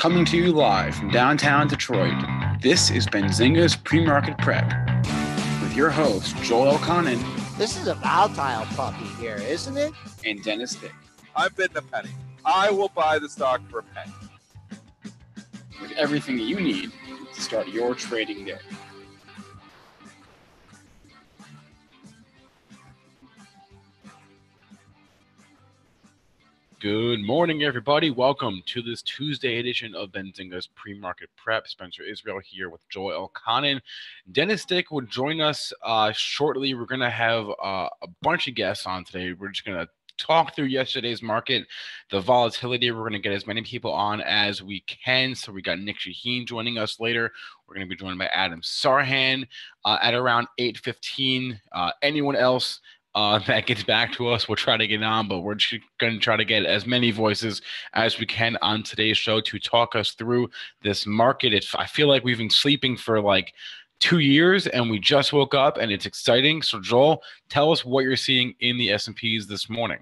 Coming to you live from downtown Detroit, this is Benzinga's Pre-Market Prep with your host, Joel Elconin. This is a volatile puppy here, isn't it? And Dennis Dick. I'm bidding a penny. I will buy the stock for a penny. With everything you need to start your trading day. Good morning, everybody. Welcome to this Tuesday edition of Benzinga's Pre-Market Prep. Spencer Israel here with Joel Elconin. Dennis Dick will join us shortly. We're going to have a bunch of guests on today. We're just going to talk through yesterday's market, the volatility. We're going to get as many people on as we can. So we got Nick Chahine joining us later. We're going to be joined by Adam Sarhan at around 8:15. Anyone else that gets back to us, we'll try to get on, but we're just going to try to get as many voices as we can on today's show to talk us through this market. I feel like we've been sleeping for like 2 years and we just woke up and it's exciting. So Joel, tell us what you're seeing in the S&Ps this morning.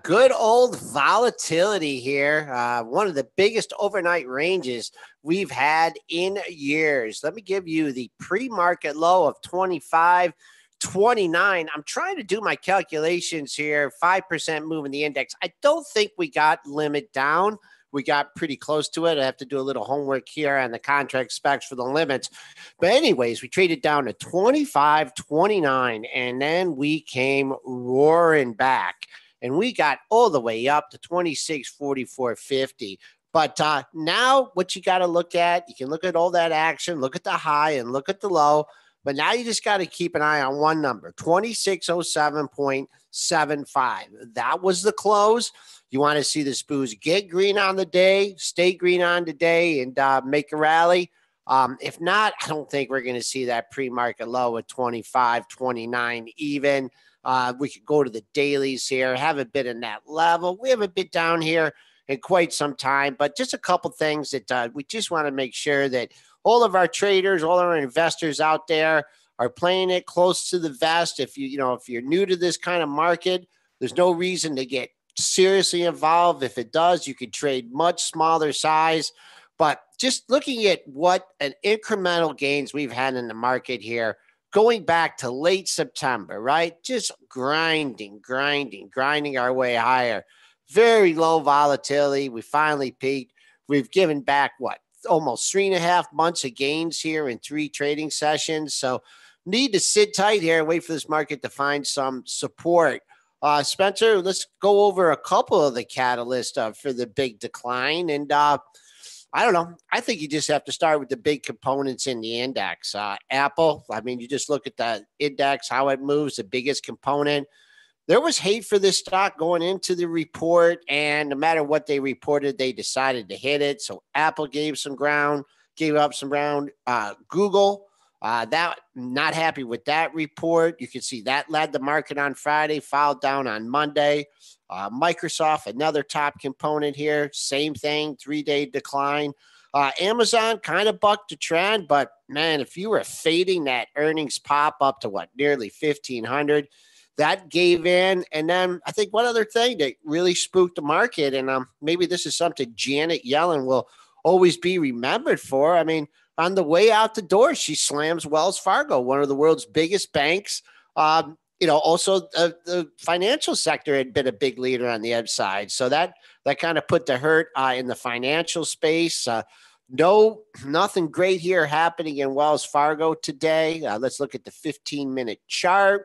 Good old volatility here. One of the biggest overnight ranges we've had in years. Let me give you the pre-market low of 25.29. I'm trying to do my calculations here. 5% move in the index. I don't think we got limit down. We got pretty close to it. I have to do a little homework here on the contract specs for the limits. But anyways, we traded down to 25.29, and then we came roaring back. And we got all the way up to 26.44.50. But now what you got to look at, you can look at all that action, look at the high and look at the low. But now you just got to keep an eye on one number, 2607.75. That was the close. You want to see the SPOOs get green on the day, stay green on the day, and make a rally. If not, I don't think we're going to see that pre-market low at 25.29 even. We could go to the dailies here, have a bit in that level. We have a bit down here in quite some time, but just a couple things that we just want to make sure that all of our traders, all our investors out there are playing it close to the vest. If if you're new to this kind of market, there's no reason to get seriously involved. If it does, you could trade much smaller size. But just looking at what an incremental gains we've had in the market here, going back to late September, right? Just grinding our way higher. Very low volatility. We finally peaked. We've given back almost 3.5 months of gains here in 3 trading sessions. So need to sit tight here and wait for this market to find some support. Spencer, let's go over a couple of the catalysts for the big decline. And I don't know. I think you just have to start with the big components in the index. Apple, you just look at the index, how it moves, the biggest component. There was hate for this stock going into the report, and no matter what they reported, they decided to hit it. So Apple gave up some ground. Google, that not happy with that report. You can see that led the market on Friday, followed down on Monday. Microsoft, another top component here, same thing, 3-day decline. Amazon kind of bucked the trend, but man, if you were fading that earnings pop up to nearly 1,500, that gave in. And then I think one other thing that really spooked the market, and maybe this is something Janet Yellen will always be remembered for. On the way out the door, she slams Wells Fargo, one of the world's biggest banks. Also the financial sector had been a big leader on the ebb side. So that kind of put the hurt in the financial space. Nothing great here happening in Wells Fargo today. Let's look at the 15-minute chart.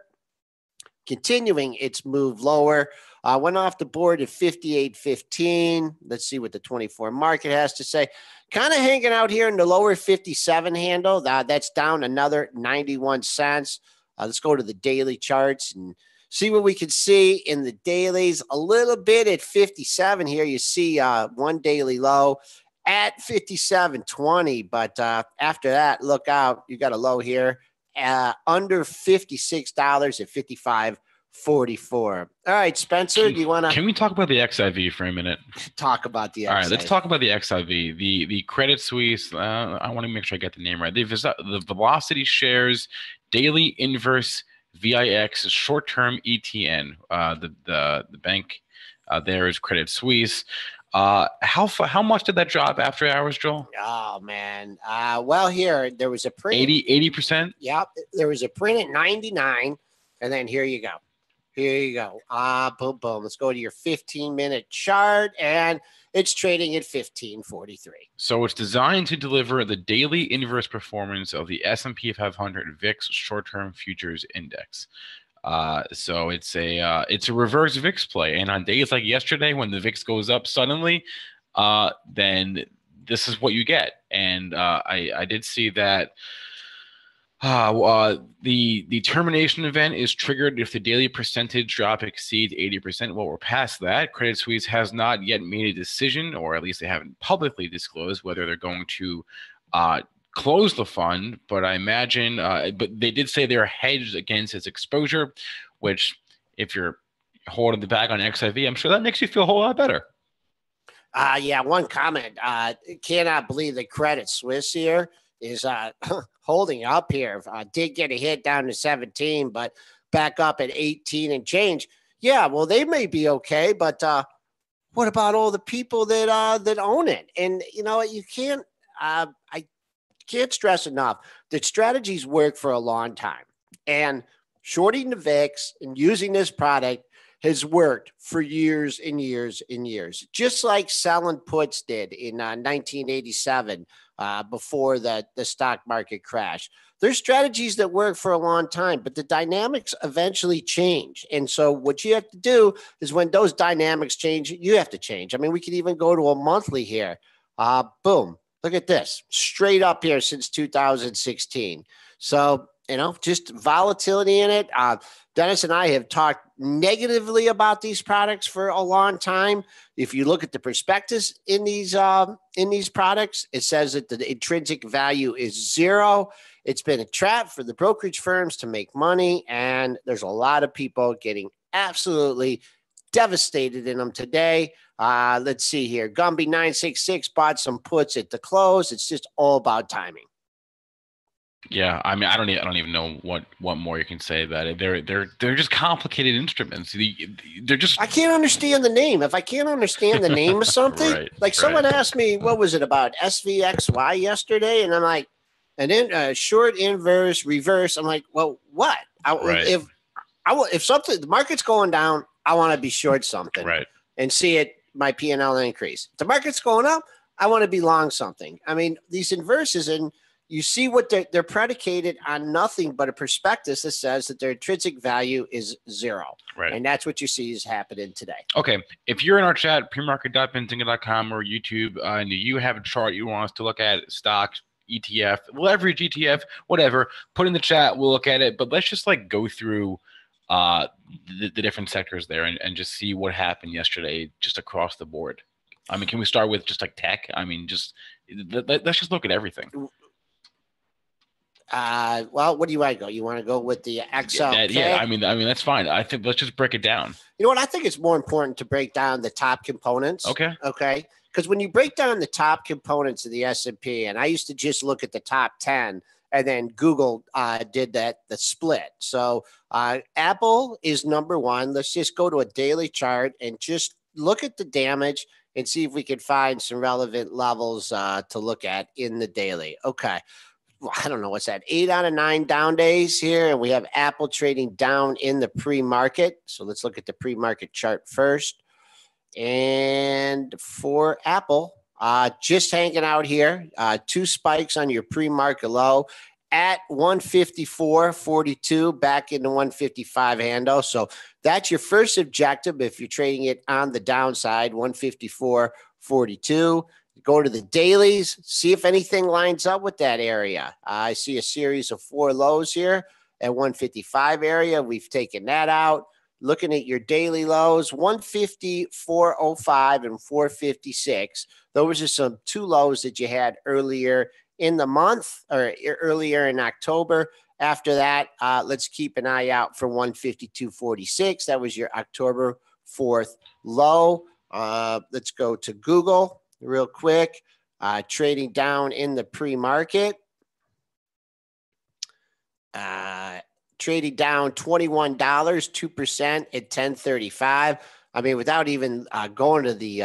Continuing its move lower, went off the board at 58.15. Let's see what the 24 market has to say. Kind of hanging out here in the lower 57 handle. That's down another 91 cents. Let's go to the daily charts and see what we can see in the dailies. A little bit at 57 here. You see one daily low at 57.20. But after that, look out. You got a low here. Under $56 at 55.44. All right, Spencer, do you want to? Can we talk about the XIV for a minute? Talk about the XIV. All right, let's talk about the XIV. The Credit Suisse. I want to make sure I get the name right. The Velocity Shares Daily Inverse VIX short-term ETN. The bank there is Credit Suisse. How much did that drop after hours, Joel? Oh man. Well, here there was a print. 80%. Yep, there was a print at 99, and then here you go. Here you go. Boom, boom. Let's go to your 15-minute chart, and it's trading at 1543. So it's designed to deliver the daily inverse performance of the S&P 500 VIX short-term futures index. So it's a reverse VIX play, and on days like yesterday when the VIX goes up suddenly, then this is what you get. And I did see that the termination event is triggered if the daily percentage drop exceeds 80%. Well, we're past that. Credit Suisse has not yet made a decision, or at least they haven't publicly disclosed whether they're going to close the fund. But I imagine, but they did say they're hedged against its exposure, which if you're holding the bag on XIV, I'm sure that makes you feel a whole lot better. Yeah, one comment. Cannot believe the Credit Suisse here is holding up here. Did get a hit down to 17, but back up at 18 and change. Yeah, well, they may be okay, but what about all the people that own it? And you know, you can't. I can't stress enough that strategies work for a long time, and shorting the VIX and using this product has worked for years and years and years, just like selling puts did in 1987 before the stock market crash. There's strategies that work for a long time, but the dynamics eventually change. And so what you have to do is when those dynamics change, you have to change. I mean, we could even go to a monthly here. Boom. Look at this. Straight up here since 2016. So, you know, just volatility in it. Dennis and I have talked negatively about these products for a long time. If you look at the prospectus in these products, it says that the intrinsic value is 0. It's been a trap for the brokerage firms to make money, and there's a lot of people getting absolutely devastated in them today. Let's see here. Gumby 966 bought some puts at the close. It's just all about timing. Yeah, I mean, I don't even know what more you can say about it. They're just complicated instruments. They're just. I can't understand the name. If I can't understand the name of something, someone asked me, what was it about SVXY yesterday, and I'm like, and then short, inverse, reverse. I'm like, well, what? If something the market's going down, I want to be short something, right, and see it my P&L increase. If the market's going up, I want to be long something. I mean, these inverses and. You see what they're predicated on nothing but a prospectus that says that their intrinsic value is 0. Right. And that's what you see is happening today. Okay. If you're in our chat, premarket.benzinga.com or YouTube, and you have a chart you want us to look at, stock, ETF, leverage ETF, whatever, put in the chat. We'll look at it. But let's just like go through the different sectors there and just see what happened yesterday just across the board. I mean, can we start with just like tech? I mean, let's just look at everything. Well, what do you want to go? You want to go with the XL? Yeah, I mean, that's fine. I think let's just break it down. You know what? I think it's more important to break down the top components. Okay. Because when you break down the top components of the S&P, and I used to just look at the top 10, and then Google did the split. So Apple is number 1. Let's just go to a daily chart and just look at the damage and see if we can find some relevant levels to look at in the daily. Okay. I don't know what's that, 8 out of 9 down days here. And we have Apple trading down in the pre-market. So let's look at the pre-market chart first. And for Apple, just hanging out here, 2 spikes on your pre-market low at 154.42 back into 155 handle. So that's your first objective if you're trading it on the downside, 154.42. Go to the dailies, see if anything lines up with that area. I see a series of 4 lows here at 155 area. We've taken that out. Looking at your daily lows, 154.05 and 456. Those are some 2 lows that you had earlier in the month or earlier in October. After that, let's keep an eye out for 152.46. That was your October 4th low. Let's go to Google. Real quick, trading down in the pre-market, trading down $21, 2% at 1035. I mean, without even going to the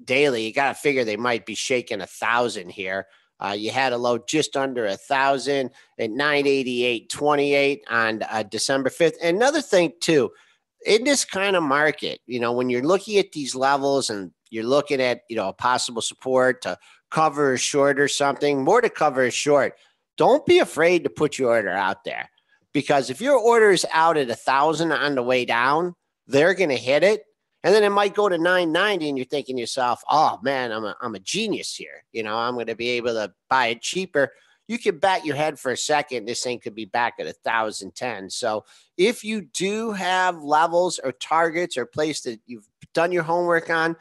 daily, you got to figure they might be shaking 1,000 here. You had a low just under 1,000 at 988.28 on December 5th. And another thing too, in this kind of market, when you're looking at these levels and you're looking at, a possible support to cover a short or something, more to cover a short, don't be afraid to put your order out there, because if your order is out at 1,000 on the way down, they're going to hit it. And then it might go to 990 and you're thinking to yourself, oh man, I'm a genius here. I'm going to be able to buy it cheaper. You can bet your head for a second this thing could be back at 1,010. So if you do have levels or targets or place that you've done your homework on,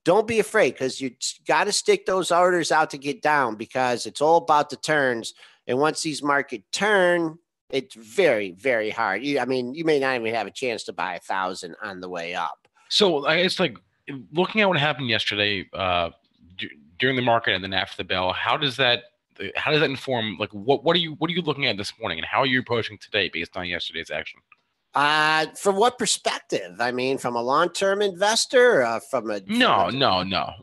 don't be afraid, because you got to stick those orders out to get down, because it's all about the turns. And once these market turn, it's very, very hard. You may not even have a chance to buy 1,000 on the way up. So I guess, like, looking at what happened yesterday during the market and then after the bell, how does that inform, like, what are you looking at this morning, and how are you approaching today based on yesterday's action? From what perspective? I mean, from a long-term investor, No.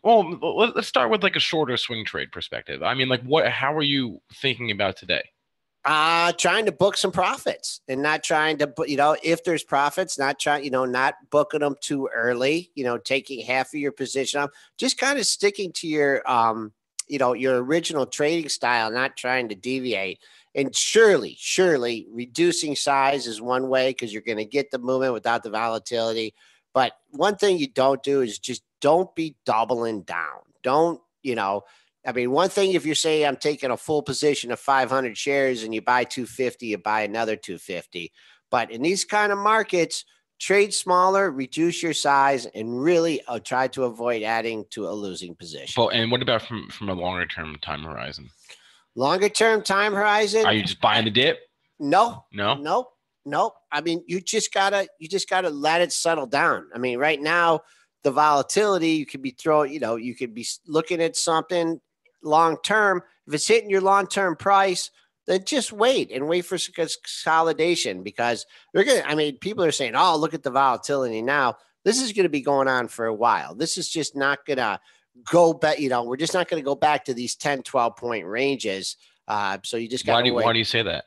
Well, let's start with like a shorter swing trade perspective. I mean, like, how are you thinking about today? Trying to book some profits and not trying to, if there's profits, not booking them too early, taking half of your position up, just kind of sticking to your, your original trading style, not trying to deviate. And surely reducing size is one way, because you're going to get the movement without the volatility. But one thing you don't do is just don't be doubling down. Don't, one thing, if you're saying I'm taking a full position of 500 shares and you buy 250, you buy another 250. But in these kind of markets, trade smaller, reduce your size, and really try to avoid adding to a losing position. Well, and what about from a longer term time horizon? Longer term time horizon? Are you just buying the dip? No. I mean, you just gotta let it settle down. I mean, right now, the volatility, you could be you could be looking at something long term. If it's hitting your long term price, then just wait for consolidation, because people are saying, oh, look at the volatility now. This is going to be going on for a while. This is just not going to go back. We're just not going to go back to these 10, 12-point ranges. So you just got to wait. Why do you say that?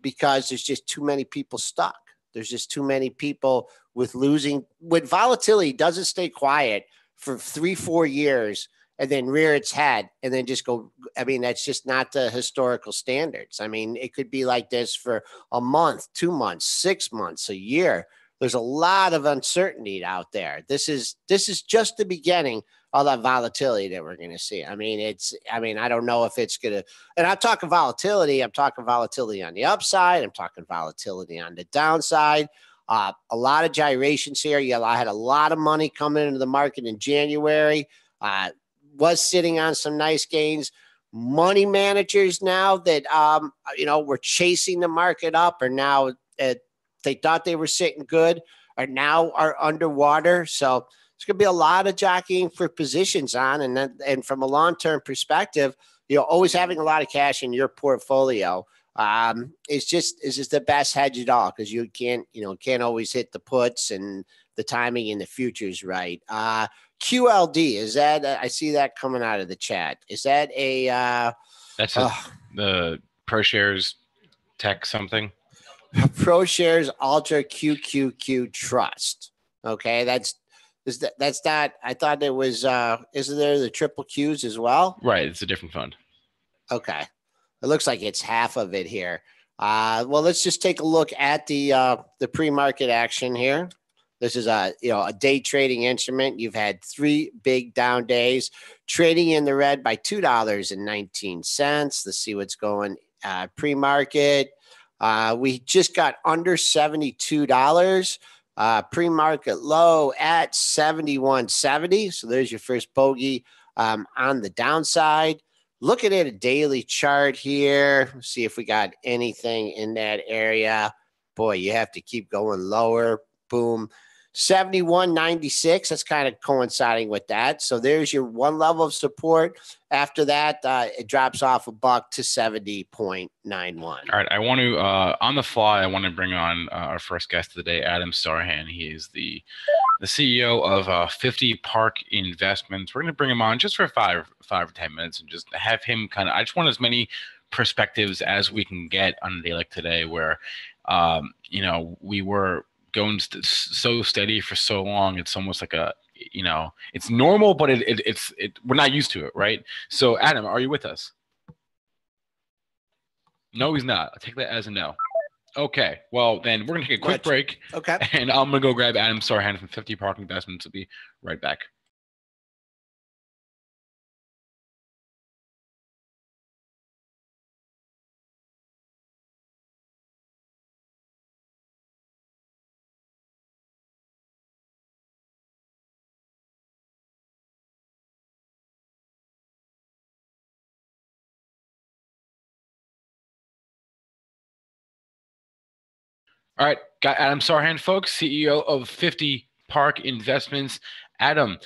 Because there's just too many people stuck. There's just too many people with volatility doesn't stay quiet for 3-4 years and then rear its head and then just go. I mean, that's just not the historical standards. I mean, it could be like this for a month, 2 months, 6 months, a year. There's a lot of uncertainty out there. This is just the beginning of that volatility that we're going to see. I don't know if it's going to, and I'm talking volatility on the upside. I'm talking volatility on the downside. A lot of gyrations here. I had a lot of money coming into the market in January. Was sitting on some nice gains. Money managers now that, were chasing the market up are now, they thought they were sitting good, are underwater. So it's going to be a lot of jockeying for positions on. And from a long-term perspective, always having a lot of cash in your portfolio is just the best hedge at all, because you can't always hit the puts and the timing in the futures right. QLD, is that I see that coming out of the chat. Is that that's the ProShares Tech something? ProShares Ultra QQQ Trust. Okay, that's not. I thought it was. Isn't there the triple Qs as well? Right, it's a different fund. Okay, it looks like it's half of it here. Well, let's just take a look at the pre-market action here. This is a day trading instrument. You've had 3 big down days, trading in the red by $2.19. Let's see what's going pre-market. We just got under $72. Pre-market low at $71.70. So there's your first bogey on the downside. Looking at a daily chart here, see if we got anything in that area. Boy, you have to keep going lower. Boom. 71.96. That's kind of coinciding with that. So there's your one level of support. After that, it drops off a buck to 70.91. All right. I want to, on the fly, I want to bring on our first guest of the day, Adam Sarhan. He is the CEO of 50 Park Investments. We're going to bring him on just for five or 10 minutes and just have him I just want as many perspectives as we can get on a day like today where, we were going so steady for so long. It's almost like it's normal, but it's we're not used to it, right? So Adam, are you with us? No, he's not. I'll take that as a no. Okay, well then we're gonna take a quick break. Okay. And I'm gonna go grab Adam Sarhan from 50 Park Investments. We'll be right back. All right, got Adam Sarhan, folks, CEO of 50 Park Investments. Adam,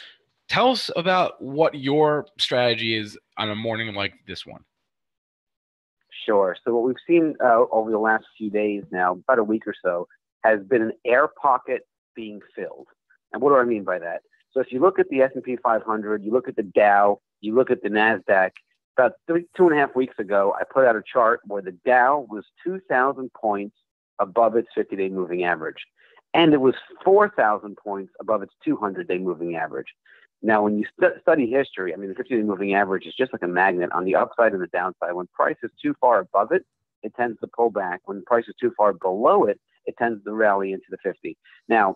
tell us about what your strategy is on a morning like this one. Sure. So what we've seen over the last few days now, about a week or so, has been an air pocket being filled. And what do I mean by that? So if you look at the S&P 500, you look at the Dow, you look at the NASDAQ, about 2.5 weeks ago, I put out a chart where the Dow was 2,000 points above its 50-day moving average. And it was 4,000 points above its 200-day moving average. Now, when you study history, I mean, the 50-day moving average is just like a magnet on the upside and the downside. When price is too far above it, it tends to pull back. When the price is too far below it, it tends to rally into the 50. Now,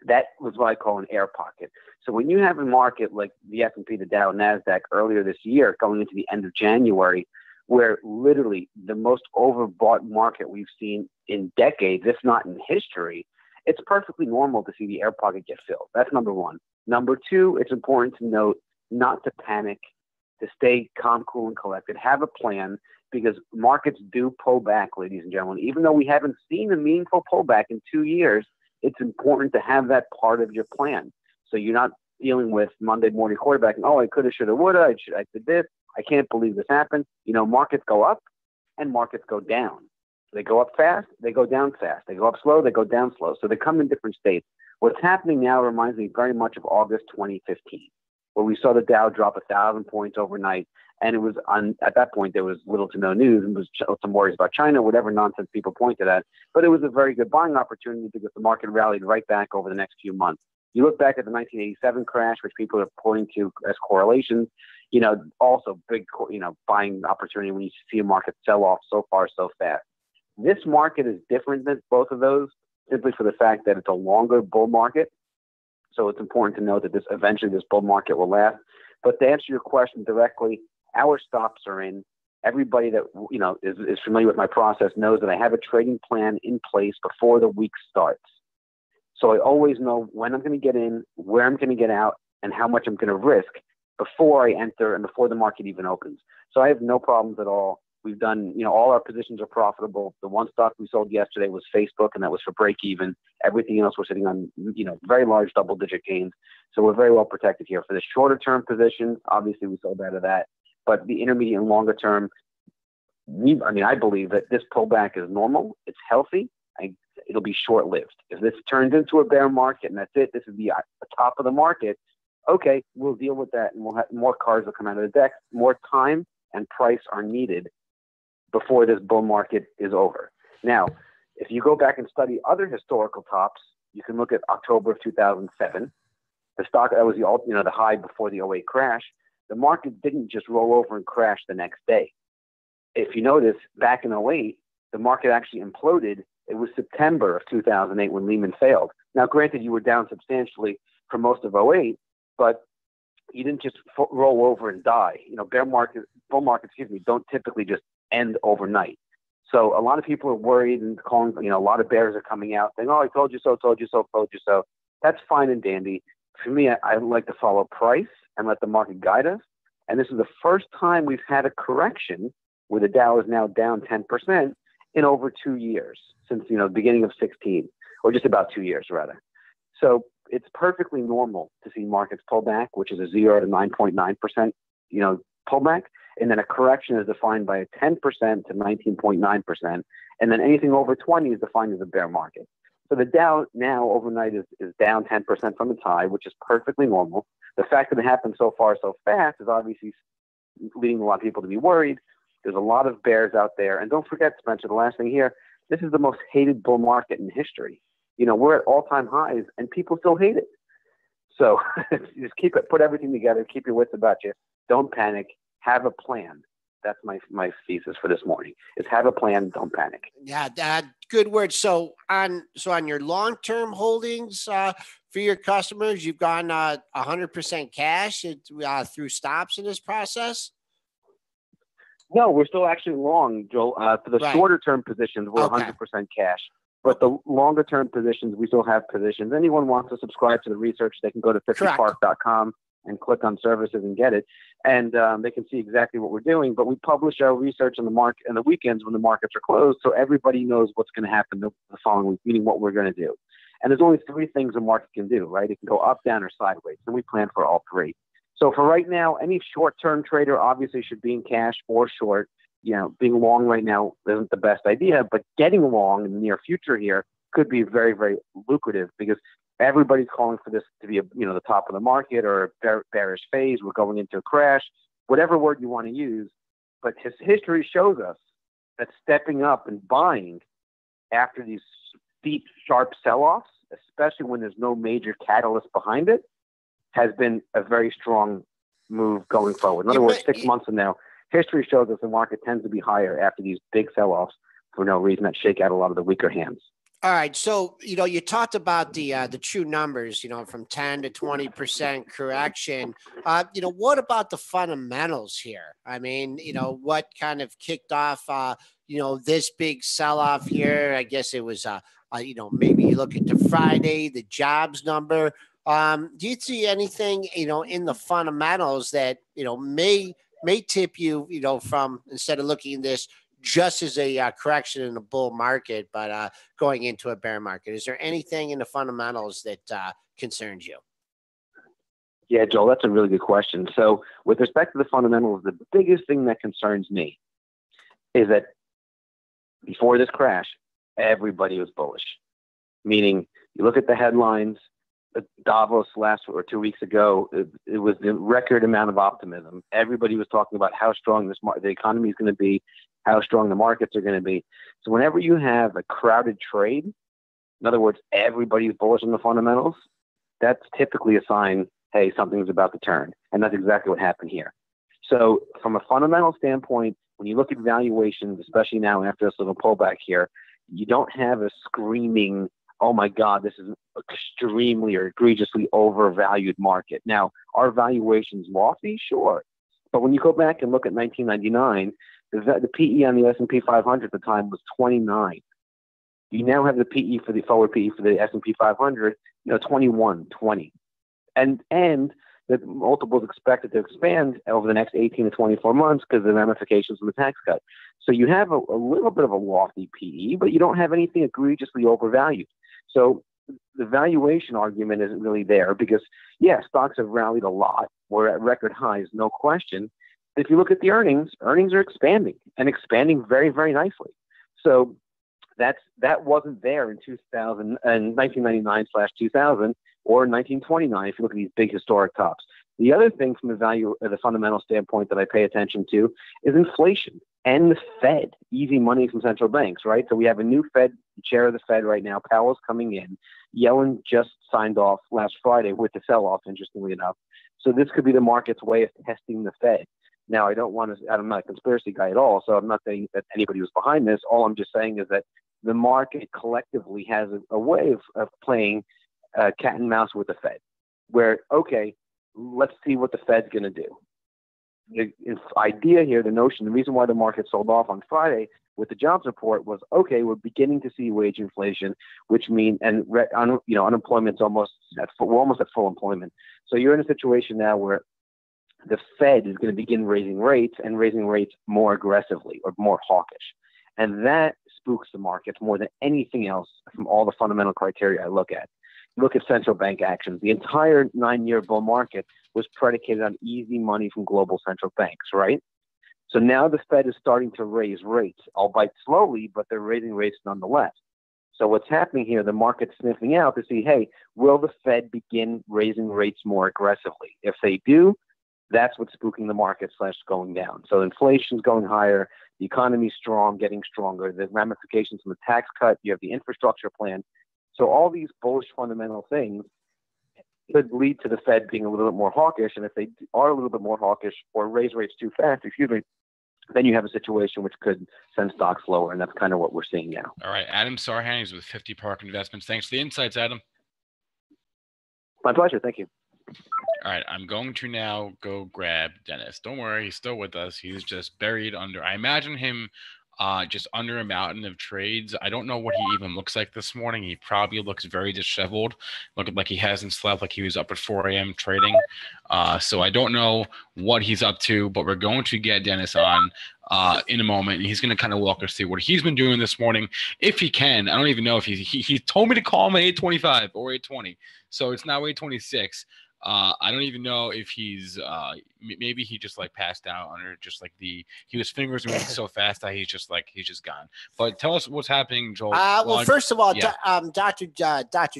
that was what I call an air pocket. So when you have a market like the S&P, the Dow, NASDAQ earlier this year, going into the end of January, where literally the most overbought market we've seen in decades, if not in history, it's perfectly normal to see the air pocket get filled. That's number one. Number two, it's important to note not to panic, to stay calm, cool, and collected. Have a plan, because markets do pull back, ladies and gentlemen. Even though we haven't seen a meaningful pullback in 2 years, it's important to have that part of your plan. So you're not dealing with Monday morning quarterbacking. Oh, I coulda, shoulda, woulda. I did this. I can't believe this happened. Markets go up and markets go down. They go up fast. They go down fast. They go up slow. They go down slow. So they come in different states. What's happening now reminds me very much of August 2015, where we saw the Dow drop 1,000 points overnight. And it was at that point, there was little to no news, and was some worries about China, whatever nonsense people pointed at. But it was a very good buying opportunity because the market rallied right back over the next few months. You look back at the 1987 crash, which people are pointing to as correlations, also big, buying opportunity when you see a market sell off so far so fast. This market is different than both of those, simply for the fact that it's a longer bull market. So it's important to note that eventually this bull market will last. But to answer your question directly, our stops are in. Everybody that is familiar with my process knows that I have a trading plan in place before the week starts. So I always know when I'm going to get in, where I'm going to get out, and how much I'm going to risk before I enter and before the market even opens. So I have no problems at all. We've done, all our positions are profitable. The one stock we sold yesterday was Facebook, and that was for break even. Everything else we're sitting on, very large double-digit gains. So we're very well protected here. For the shorter term positions, obviously we sold out of that. But the intermediate and longer term, I believe that this pullback is normal. It's healthy. It'll be short-lived. If this turns into a bear market and that's it, this is the top of the market, okay, we'll deal with that, and we'll have more cards will come out of the deck. More time and price are needed before this bull market is over. Now, if you go back and study other historical tops, you can look at October of 2007. The stock that was the high before the '08 crash. The market didn't just roll over and crash the next day. If you notice, back in '08, the market actually imploded. It was September of 2008 when Lehman failed. Now, granted, you were down substantially for most of '08, but you didn't just roll over and die. Bull markets, don't typically just end overnight. So a lot of people are worried and calling, a lot of bears are coming out saying, oh, I told you so, told you so, told you so. That's fine and dandy. For me, I like to follow price and let the market guide us. And this is the first time we've had a correction where the Dow is now down 10% in over 2 years, since, the beginning of 16, or just about 2 years rather. So it's perfectly normal to see markets pull back, which is a 0 to 9.9%, pullback. And then a correction is defined by a 10% to 19.9%. And then anything over 20 is defined as a bear market. So the Dow now overnight is down 10% from its high, which is perfectly normal. The fact that it happened so far so fast is obviously leading a lot of people to be worried. There's a lot of bears out there. And don't forget, Spencer, the last thing here, this is the most hated bull market in history. We're at all-time highs, and people still hate it. So just put everything together, keep your wits about you. Don't panic. Have a plan. That's my thesis for this morning, is have a plan. Don't panic. Yeah, good word. So on your long-term holdings for your customers, you've gone 100% cash through stops in this process? No, we're still actually long, Joel. For the shorter-term positions, we're 100% cash. But the longer-term positions, we still have positions. Anyone wants to subscribe to the research, they can go to 50park.com and click on services and get it. And they can see exactly what we're doing. But we publish our research on the market and the weekends when the markets are closed, so everybody knows what's going to happen the following week, meaning what we're going to do. And there's only 3 things a market can do, right? It can go up, down, or sideways. And we plan for all 3. So for right now, any short-term trader obviously should be in cash or short. Being long right now isn't the best idea, but getting long in the near future here could be very, very lucrative because everybody's calling for this to be the top of the market or a bearish phase. We're going into a crash, whatever word you want to use. But history shows us that stepping up and buying after these steep, sharp sell-offs, especially when there's no major catalyst behind it, has been a very strong move going forward. In other words, 6 months from now, history shows us the market tends to be higher after these big sell-offs for no reason that shake out a lot of the weaker hands. All right. So, you talked about the true numbers, from 10 to 20% correction. What about the fundamentals here? I mean, what kind of kicked off, this big sell-off here? I guess it was, maybe you look at the Friday, the jobs number. Do you see anything, in the fundamentals that, may tip you, from instead of looking at this just as a correction in a bull market, but going into a bear market? Is there anything in the fundamentals that concerns you? Yeah, Joel, that's a really good question. So with respect to the fundamentals, the biggest thing that concerns me is that before this crash, everybody was bullish, meaning you look at the headlines. Davos last or 2 weeks ago, it was the record amount of optimism. Everybody was talking about how strong the economy is going to be, how strong the markets are going to be. So whenever you have a crowded trade, in other words, everybody's bullish on the fundamentals, that's typically a sign, hey, something's about to turn. And that's exactly what happened here. So from a fundamental standpoint, when you look at valuations, especially now after this little pullback here, you don't have a screaming, oh my God, this is an extremely or egregiously overvalued market. Now, are valuations lofty? Sure. But when you go back and look at 1999, the PE on the S&P 500 at the time was 29. You now have the PE for the forward PE for the S&P 500, 21, 20. And the multiples expected to expand over the next 18 to 24 months because of the ramifications of the tax cut. So you have a little bit of a lofty PE, but you don't have anything egregiously overvalued. So the valuation argument isn't really there because, stocks have rallied a lot. We're at record highs, no question. If you look at the earnings are expanding and expanding very, very nicely. So that wasn't there in 1999/2000 or 1929 if you look at these big historic tops. The other thing from the fundamental standpoint that I pay attention to is inflation and the Fed, easy money from central banks, right? So we have a new chair of the Fed right now. Powell's coming in. Yellen just signed off last Friday with the sell-off, interestingly enough. So this could be the market's way of testing the Fed. Now, I'm not a conspiracy guy at all, so I'm not saying that anybody was behind this. All I'm just saying is that the market collectively has a way of playing cat and mouse with the Fed, where, okay, let's see what the Fed's going to do. The idea here, the reason why the market sold off on Friday with the jobs report was, okay, we're beginning to see wage inflation, which means, unemployment's we're almost at full employment. So you're in a situation now where the Fed is going to begin raising rates more aggressively or more hawkish. And that spooks the markets more than anything else from all the fundamental criteria I look at. look at central bank actions. The entire 9-year bull market was predicated on easy money from global central banks, right? So now the Fed is starting to raise rates, albeit slowly, but they're raising rates nonetheless. So what's happening here, the market's sniffing out to see, hey, will the Fed begin raising rates more aggressively? If they do, that's what's spooking the market / going down. So inflation's going higher, the economy's strong, getting stronger. There's ramifications from the tax cut. You have the infrastructure plan. So all these bullish fundamental things could lead to the Fed being a little bit more hawkish. And if they are a little bit more hawkish or raise rates too fast, then you have a situation which could send stocks lower. And that's kind of what we're seeing now. All right. Adam Sarhan is with 50 Park Investments. Thanks for the insights, Adam. My pleasure. Thank you. All right. I'm going to now go grab Dennis. Don't worry. He's still with us. He's just buried under. I imagine him just under a mountain of trades. I don't know what he even looks like this morning. He probably looks very disheveled, looking like he hasn't slept, like he was up at 4 a.m. trading. So I don't know what he's up to, but we're going to get Dennis on in a moment. And he's going to kind of walk us through what he's been doing this morning, if he can. I don't even know if he told me to call him at 8:25 or 8:20. So it's now 8:26. I don't even know if he's maybe he just like passed out under just like he was fingers moving so fast that he's just gone. But tell us what's happening, Joel. Well, first of all, yeah. Dr.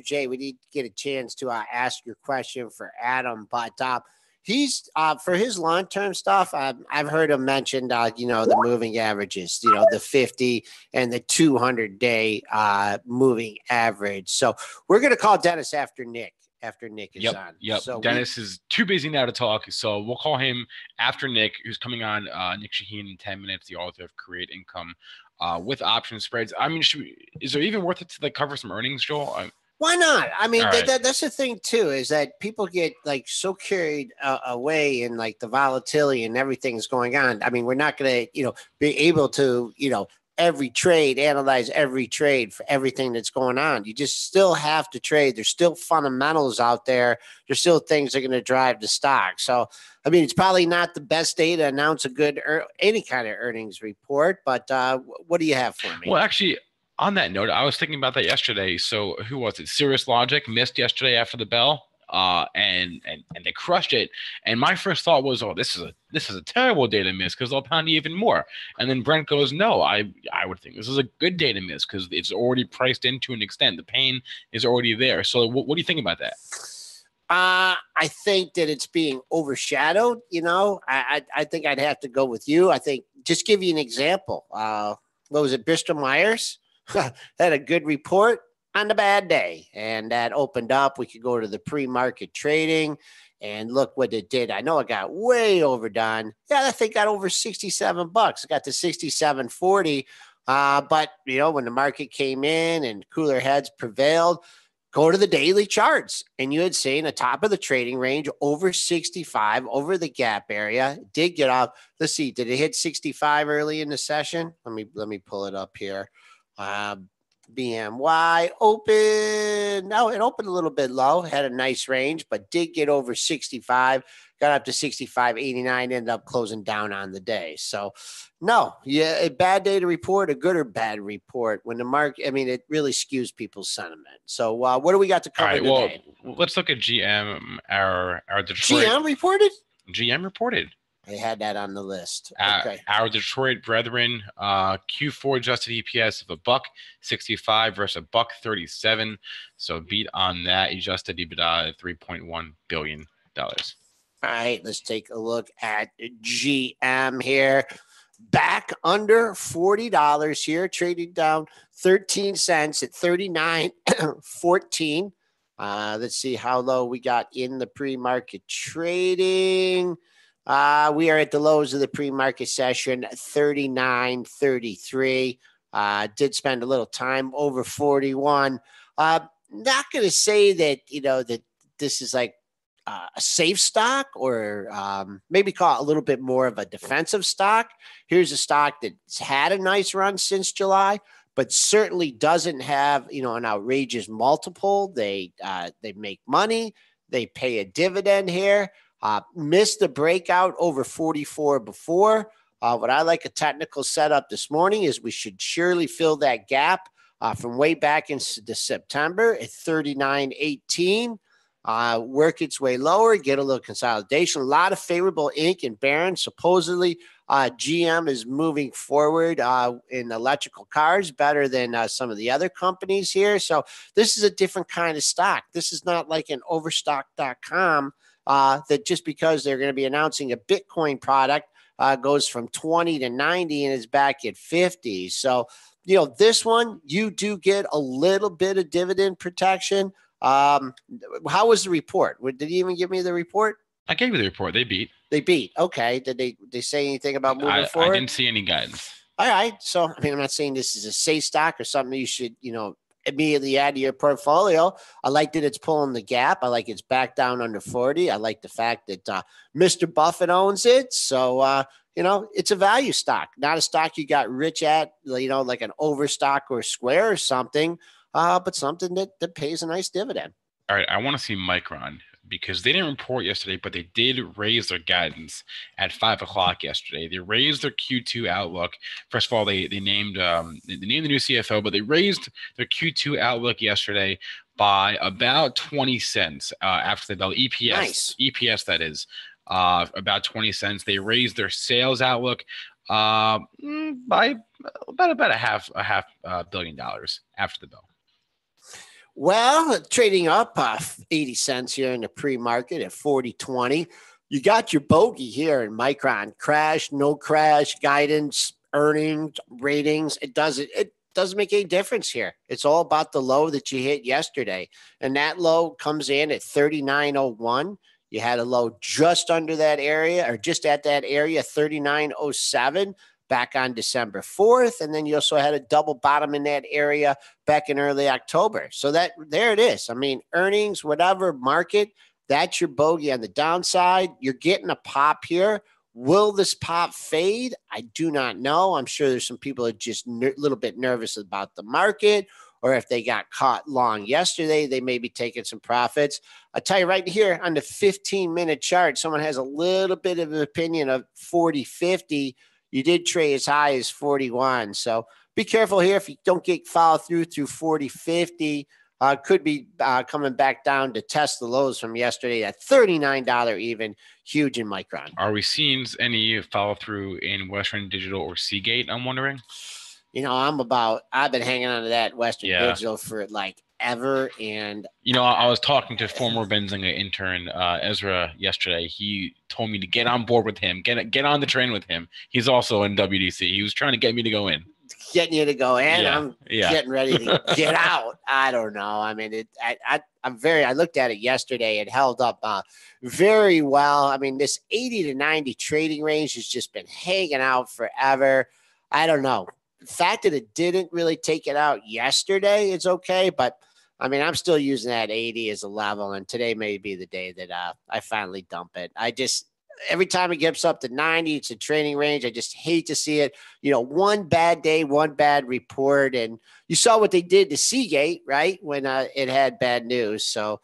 J, we need to get a chance to ask your question for Adam, but he's for his long-term stuff. I've heard him mention, the moving averages, the 50 and the 200-day moving average. So we're going to call Dennis after Nick is on. Yep. So Dennis is too busy now to talk, so we'll call him after Nick, who's coming on. Nick Chahine in 10 minutes, the author of Create Income with Option Spreads. I mean, is there even worth it to cover some earnings, Joel? Why not? I mean, right. That's the thing too, is that people get so carried away in the volatility and everything's going on. I mean, we're not going to, be able to, analyze every trade for everything that's going on. You just still have to trade. There's still fundamentals out there. There's still things that are going to drive the stock. So, I mean, it's probably not the best day to announce a good any kind of earnings report, but what do you have for me? Well, actually, on that note, I was thinking about that yesterday. So who was it? Cirrus Logic missed yesterday after the bell. And they crushed it. And my first thought was, this is a terrible day to miss because they'll pound you even more. And then Brent goes, no, I would think this is a good day to miss because it's already priced in to an extent. The pain is already there. So what do you think about that? I think that it's being overshadowed. I think I'd have to go with you. I think just give you an example. What was it? Bristol Myers had a good report on the bad day, and that opened up. We could go to the pre-market trading and look what it did. I know it got way overdone. Yeah, that thing got over $67. It got to 67.40. But when the market came in and cooler heads prevailed, go to the daily charts, and you had seen the top of the trading range over 65, over the gap area. It did get up. Let's see, did it hit 65 early in the session? Let me pull it up here. BMY open. No, it opened a little bit low, had a nice range, but did get over 65, got up to 65.89, ended up closing down on the day. So no, a bad day to report, a good or bad report when the market, it really skews people's sentiment. So what do we got to cover today? Well, let's look at GM, our Detroit. GM reported. I had that on the list. Okay. Our Detroit brethren, Q4 adjusted EPS of $1.65 versus $1.37. So beat on that. Adjusted EBITDA at $3.1 billion. All right, let's take a look at GM here. Back under $40 here, trading down 13 cents at 39.14. Let's see how low we got in the pre-market trading. We are at the lows of the pre-market session, 39.33. Did spend a little time over 41. Not going to say that, that this is like a safe stock or maybe call it a little bit more of a defensive stock. Here's a stock that's had a nice run since July, but certainly doesn't have, an outrageous multiple. They make money. They pay a dividend here. Missed the breakout over 44 before. What I like a technical setup this morning is we should surely fill that gap from way back in the September at 39.18. Work its way lower, get a little consolidation, a lot of favorable ink and Barron. Supposedly, GM is moving forward in electrical cars better than some of the other companies here. So this is a different kind of stock. This is not like an overstock.com that just because they're going to be announcing a Bitcoin product goes from 20 to 90 and is back at 50. So, this one, you do get a little bit of dividend protection. How was the report? Did you even give me the report? I gave you the report. They beat. They beat. Okay. Did they say anything about moving forward? I didn't see any guidance. All right. So, I'm not saying this is a safe stock or something you should, immediately add to your portfolio. I like that it's pulling the gap. I like it's back down under 40. I like the fact that Mr. Buffett owns it. So, it's a value stock, not a stock you got rich at, like an Overstock or Square or something, but something that pays a nice dividend. All right. I want to see Micron because they didn't report yesterday, but they did raise their guidance at 5 o'clock yesterday. They raised their Q2 outlook. First of all, they named the new CFO, but they raised their Q2 outlook yesterday by about 20 cents after the bell. EPS, nice. EPS that is, about 20 cents. They raised their sales outlook by about a half $1 billion after the bell. Well, trading up 80 cents here in the pre-market at 40.20. You got your bogey here in Micron. Crash, no crash, guidance, earnings, ratings. It doesn't make any difference here. It's all about the low that you hit yesterday. And that low comes in at 39.01. You had a low just under that area or just at that area, 39.07. Back on December 4th. And then you also had a double bottom in that area back in early October. So there it is. Earnings, whatever market, that's your bogey on the downside. You're getting a pop here. Will this pop fade? I do not know. I'm sure there's some people that are just a little bit nervous about the market, or if they got caught long yesterday, they may be taking some profits. I'll tell you right here on the 15-minute chart, someone has a little bit of an opinion of 40.50. You did trade as high as 41. So be careful here. If you don't get followed through 40.50, could be coming back down to test the lows from yesterday at $39 even, huge in Micron. Are we seeing any follow through in Western Digital or Seagate? I'm wondering. I've been hanging on to that Western Digital for ever. And I was talking to former Benzinga intern Ezra yesterday. He told me to get on board with him, get on the train with him. He's also in WDC. He was trying to get me to go in. Getting you to go in. Yeah. I'm getting ready to get out. I don't know. I looked at it yesterday. It held up very well. This 80 to 90 trading range has just been hanging out forever. I don't know. The fact that it didn't really take it out yesterday is okay, but I'm still using that 80 as a level, and today may be the day that I finally dump it. Every time it gets up to 90, it's a trading range. I just hate to see it. One bad day, one bad report, and you saw what they did to Seagate, right, when it had bad news. So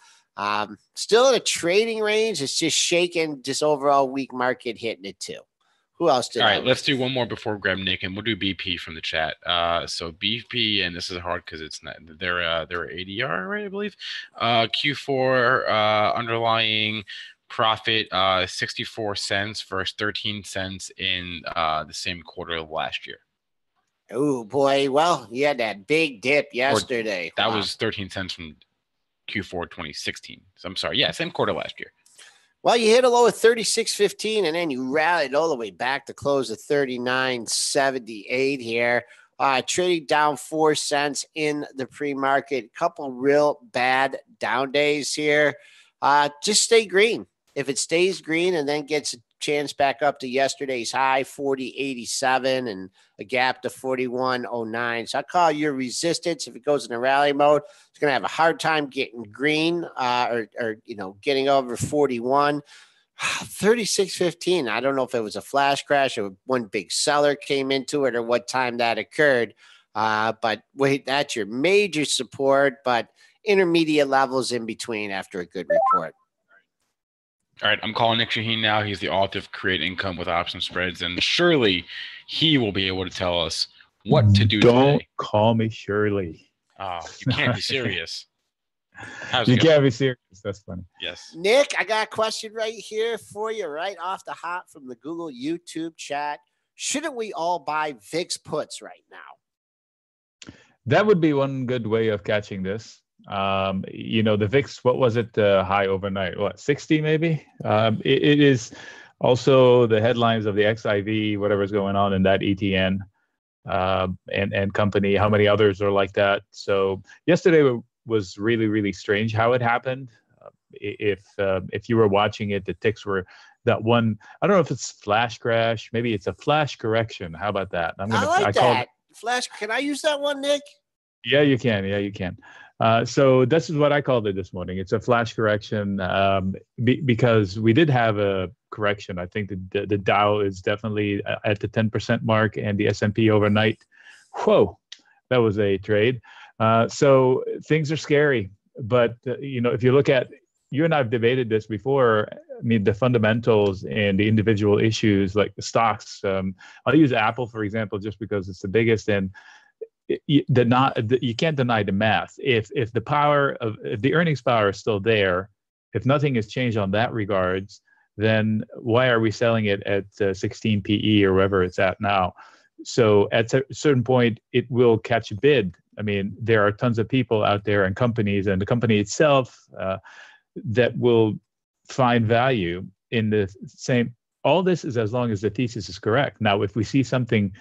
still in a trading range. It's just shaking, just overall weak market hitting it too. Who else did? All right, let's do one more before we grab Nick, and we'll do BP from the chat. So BP, and this is hard because it's not they're ADR, right? I believe. Q4 underlying profit 64 cents versus 13 cents in the same quarter of last year. Oh boy! Well, you had that big dip yesterday. That was 13 cents from Q4 2016. So I'm sorry. Yeah, same quarter last year. Well, you hit a low of 36.15, and then you rallied all the way back to close at 39.78 here. Trading down 4 cents in the pre-market. Couple real bad down days here. Just stay green. If it stays green and then gets a chance back up to yesterday's high, 40.87, and a gap to 41.09. So I call your resistance. If it goes in a rally mode, it's going to have a hard time getting green or getting over 41. 36.15. I don't know if it was a flash crash or one big seller came into it or what time that occurred. But wait, that's your major support, but intermediate levels in between after a good report. All right, I'm calling Nick Chahine now. He's the author of Create Income with Option Spreads, and surely he will be able to tell us What to do Don't today? call me Shirley. Oh, you can't be serious. How's it You going? can't be serious. That's funny. Yes. Nick, I got a question right here for you, right off the hop from the Google YouTube chat. Shouldn't we all buy VIX puts right now? That would be one good way of catching this. The VIX, what was it high overnight? What, 60 maybe? It is also the headlines of the XIV, whatever's going on in that ETN and company, how many others are like that. So yesterday was really, really strange how it happened. If you were watching it, the ticks were that one. I don't know if it's flash crash. Maybe it's a flash correction. How about that? I like that. Flash. Can I use that one, Nick? Yeah, you can. Yeah, you can. So this is what I called it this morning. It's a flash correction because we did have a correction. I think the Dow is definitely at the 10% mark, and the S&P overnight. Whoa, that was a trade. So things are scary. But if you look at, you and I have debated this before. I mean, the fundamentals and the individual issues, like the stocks. I'll use Apple for example, just because it's the biggest. And you can't deny the math. If the earnings power is still there, if nothing has changed on that regards, then why are we selling it at 16 PE or wherever it's at now? So at a certain point, it will catch a bid. I mean, there are tons of people out there and companies, and the company itself that will find value in the same. All this is as long as the thesis is correct. Now, if we see something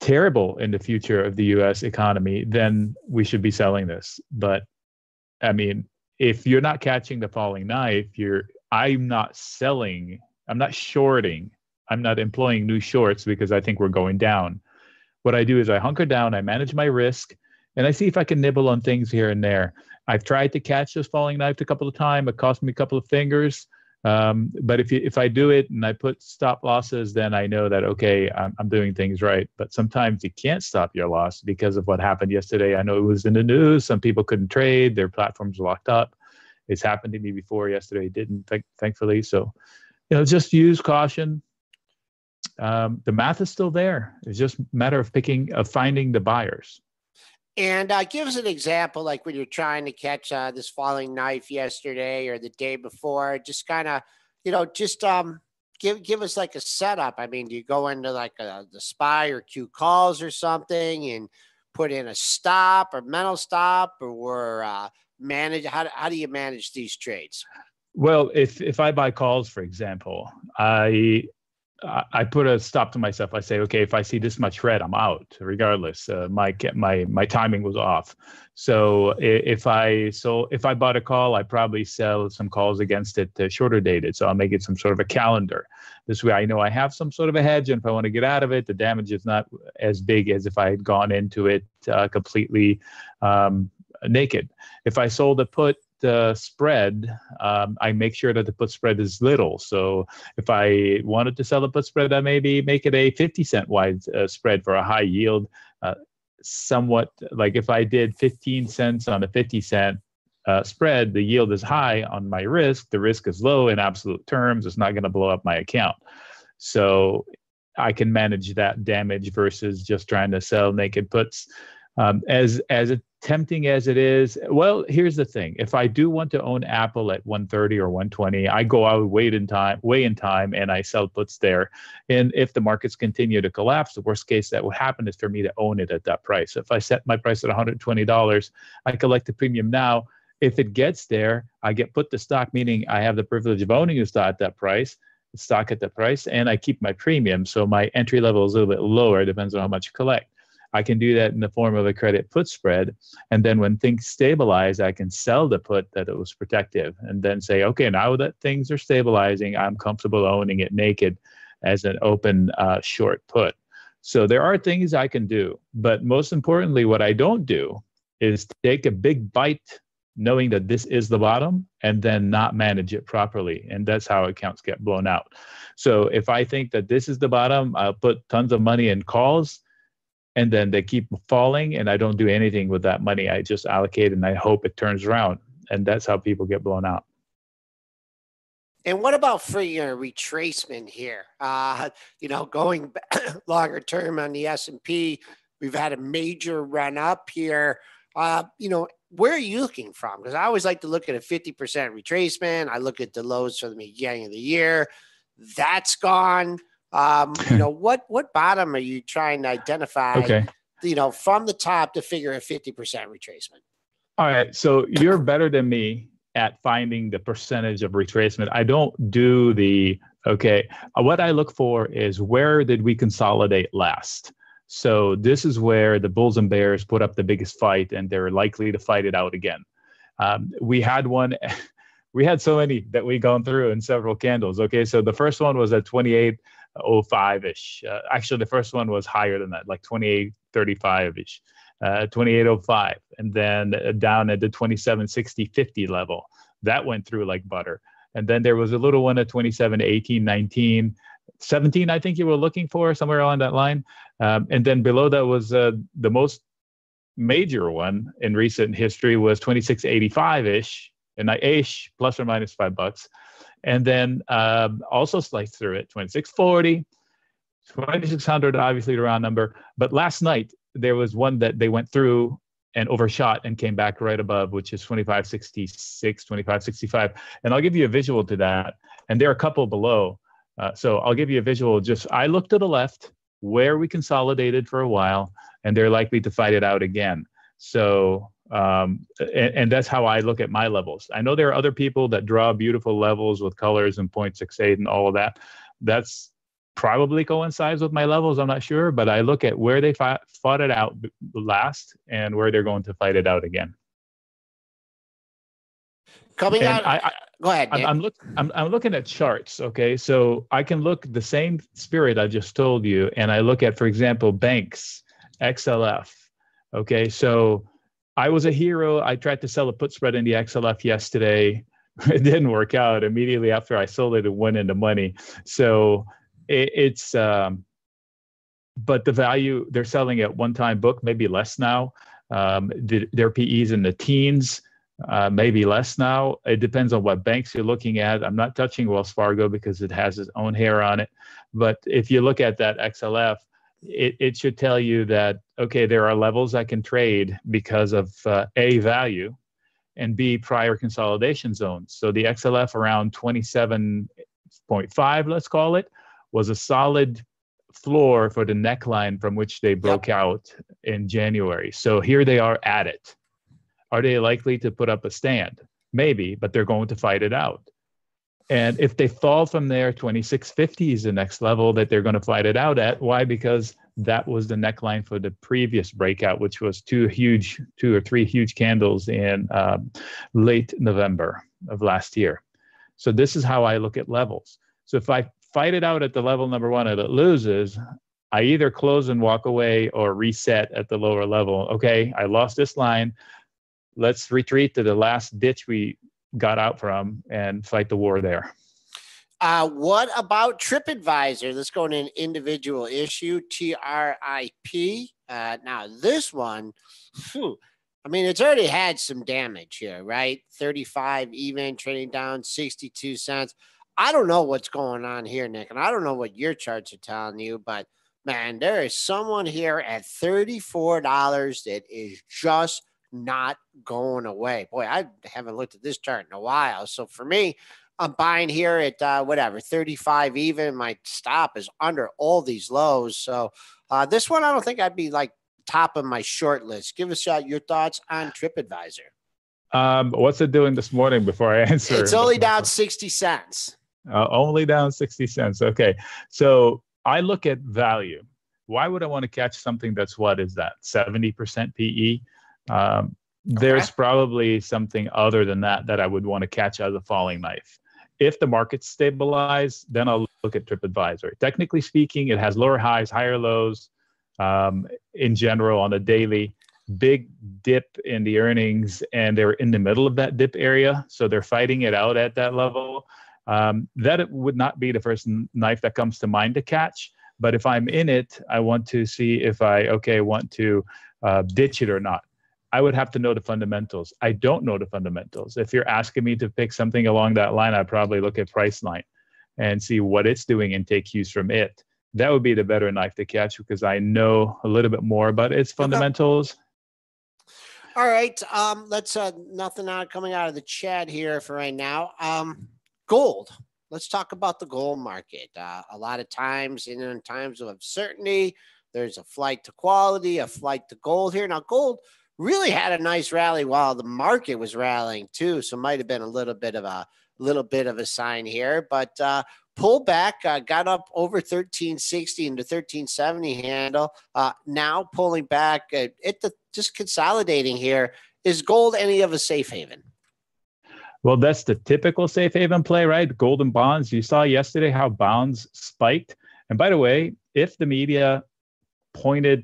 terrible in the future of the U.S. economy, then we should be selling this. But I mean, if you're not catching the falling knife, I'm not selling, I'm not shorting, I'm not employing new shorts because I think we're going down. What I do is I hunker down, I manage my risk, and I see if I can nibble on things here and there. I've tried to catch this falling knife a couple of times. It cost me a couple of fingers. But if I do it and I put stop losses, then I know that, okay, I'm doing things right. But sometimes you can't stop your loss because of what happened yesterday. I know it was in the news. Some people couldn't trade. Their platforms were locked up. It's happened to me before. Yesterday it didn't, thankfully. So, just use caution. The math is still there. It's just a matter of finding the buyers. And give us an example, like when you're trying to catch this falling knife yesterday or the day before. Just kind of, give us like a setup. I mean, do you go into like the SPY or Q calls or something and put in a stop or mental stop, or manage? How do you manage these trades? Well, if I buy calls, for example, I put a stop to myself. I say, okay, if I see this much red, I'm out. Regardless, my timing was off. So if I bought a call, I probably sell some calls against it shorter dated. So I'll make it some sort of a calendar. This way, I know I have some sort of a hedge, and if I want to get out of it, the damage is not as big as if I had gone into it completely naked. If I sold a put spread, I make sure that the put spread is little. So if I wanted to sell a put spread, I maybe make it a 50-cent wide spread for a high yield. Somewhat like if I did 15 cents on a 50-cent spread, the yield is high on my risk. The risk is low in absolute terms. It's not going to blow up my account. So I can manage that damage versus just trying to sell naked puts. As tempting as it is, well, here's the thing. If I do want to own Apple at 130 or 120, I go out way in time, and I sell puts there. And if the markets continue to collapse, the worst case that will happen is for me to own it at that price. If I set my price at $120, I collect the premium now. If it gets there, I get put the stock, meaning I have the privilege of owning the stock at that price, and I keep my premium. So my entry level is a little bit lower, depends on how much you collect. I can do that in the form of a credit put spread. And then when things stabilize, I can sell the put that it was protective and then say, okay, now that things are stabilizing, I'm comfortable owning it naked as an open short put. So there are things I can do. But most importantly, what I don't do is take a big bite knowing that this is the bottom and then not manage it properly. And that's how accounts get blown out. So if I think that this is the bottom, I'll put tons of money in calls, and then they keep falling, and I don't do anything with that money. I just allocate and I hope it turns around. And that's how people get blown out. And what about for your retracement here? Going longer term on the S&P, we've had a major run up here. Where are you looking from? Because I always like to look at a 50% retracement. I look at the lows from the beginning of the year. That's gone. What bottom are you trying to identify, Okay. From the top to figure a 50% retracement? All right. So you're better than me at finding the percentage of retracement. I don't do what I look for is where did we consolidate last? So this is where the bulls and bears put up the biggest fight, and they're likely to fight it out again. We had so many that we gone through in several candles. Okay. So the first one was at 28.05-ish. Actually, the first one was higher than that, like 28.35-ish. 28.05, and then down at the 27.60-50 level. That went through like butter. And then there was a little one at 27.18, 19, 17, I think you were looking for, somewhere on that line. And then below that was the most major one in recent history was 26.85-ish, and ish, plus or minus $5. And then also sliced through it, 26.40, 2,600, obviously the round number. But last night, there was one that they went through and overshot and came back right above, which is 25.66, 25.65. And I'll give you a visual to that. And there are a couple below. So I'll give you a visual. I look to the left where we consolidated for a while, and they're likely to fight it out again. So, and that's how I look at my levels. I know there are other people that draw beautiful levels with colors and 0.68 and all of that. That's probably coincides with my levels. I'm not sure, but I look at where they fought it out last and where they're going to fight it out again. Go ahead, Nick. I'm looking at charts. Okay, so I can look the same spirit I just told you, and I look at, for example, banks, XLF. Okay, so I was a hero. I tried to sell a put spread in the XLF yesterday. It didn't work out. Immediately after I sold it, it went into money. So but the value they're selling at one-time book, maybe less now. Their PEs in the teens, maybe less now. It depends on what banks you're looking at. I'm not touching Wells Fargo because it has its own hair on it. But if you look at that XLF, it should tell you that, okay, there are levels I can trade because of A, value, and B, prior consolidation zones. So the XLF around 27.5, let's call it, was a solid floor for the neckline from which they broke out in January. So here they are at it. Are they likely to put up a stand? Maybe, but they're going to fight it out. And if they fall from there, 26.50 is the next level that they're going to fight it out at. Why? Because that was the neckline for the previous breakout, which was two or three huge candles in late November of last year. So this is how I look at levels. So if I fight it out at the level number one and it loses, I either close and walk away or reset at the lower level. Okay, I lost this line. Let's retreat to the last ditch we got out from and fight the war there. What about TripAdvisor? Let's go in an individual issue, TRIP. Now this one, it's already had some damage here, right? 35 even, trading down 62 cents. I don't know what's going on here, Nick, and I don't know what your charts are telling you, but man, there is someone here at $34 that is just not going away. Boy, I haven't looked at this chart in a while. So for me, I'm buying here at 35 even. My stop is under all these lows. So this one, I don't think I'd be like top of my short list. Give us your thoughts on TripAdvisor. What's it doing this morning before I answer? It's only down 60 cents. Only down 60 cents. Okay. So I look at value. Why would I want to catch something that's, 70% PE? There's probably something other than that I would want to catch as a falling knife. If the market's stabilized, then I'll look at TripAdvisor. Technically speaking, it has lower highs, higher lows. In general, on a daily, big dip in the earnings, and they're in the middle of that dip area, so they're fighting it out at that level. That would not be the first knife that comes to mind to catch. But if I'm in it, I want to see if I want to ditch it or not. I would have to know the fundamentals. I don't know the fundamentals. If you're asking me to pick something along that line, I'd probably look at Priceline and see what it's doing and take cues from it. That would be the better knife to catch because I know a little bit more about its fundamentals. All right. Let's nothing coming out of the chat here for right now. Gold. Let's talk about the gold market. A lot of times in times of uncertainty, there's a flight to quality, a flight to gold here. Now, gold really had a nice rally while the market was rallying too. So it might have been a little bit of a sign here, but pull back, got up over 1360 into 1370 handle. Now pulling back just consolidating here. Is gold any of a safe haven? Well, that's the typical safe haven play, right? Gold and bonds. You saw yesterday how bonds spiked. And by the way, if the media pointed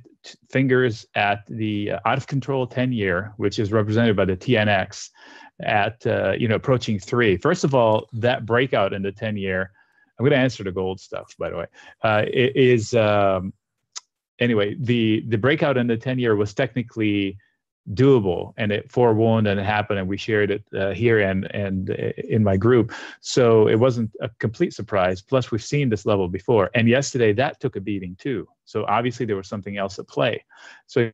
fingers at the out of control 10-year, which is represented by the TNX at approaching 3. First of all, that breakout in the 10-year, I'm going to answer the gold stuff, by the way, anyway, the breakout in the 10-year was technically doable, and it forewarned and it happened, and we shared it here and in my group. So it wasn't a complete surprise. Plus, we've seen this level before. And yesterday, that took a beating too. So obviously, there was something else at play. So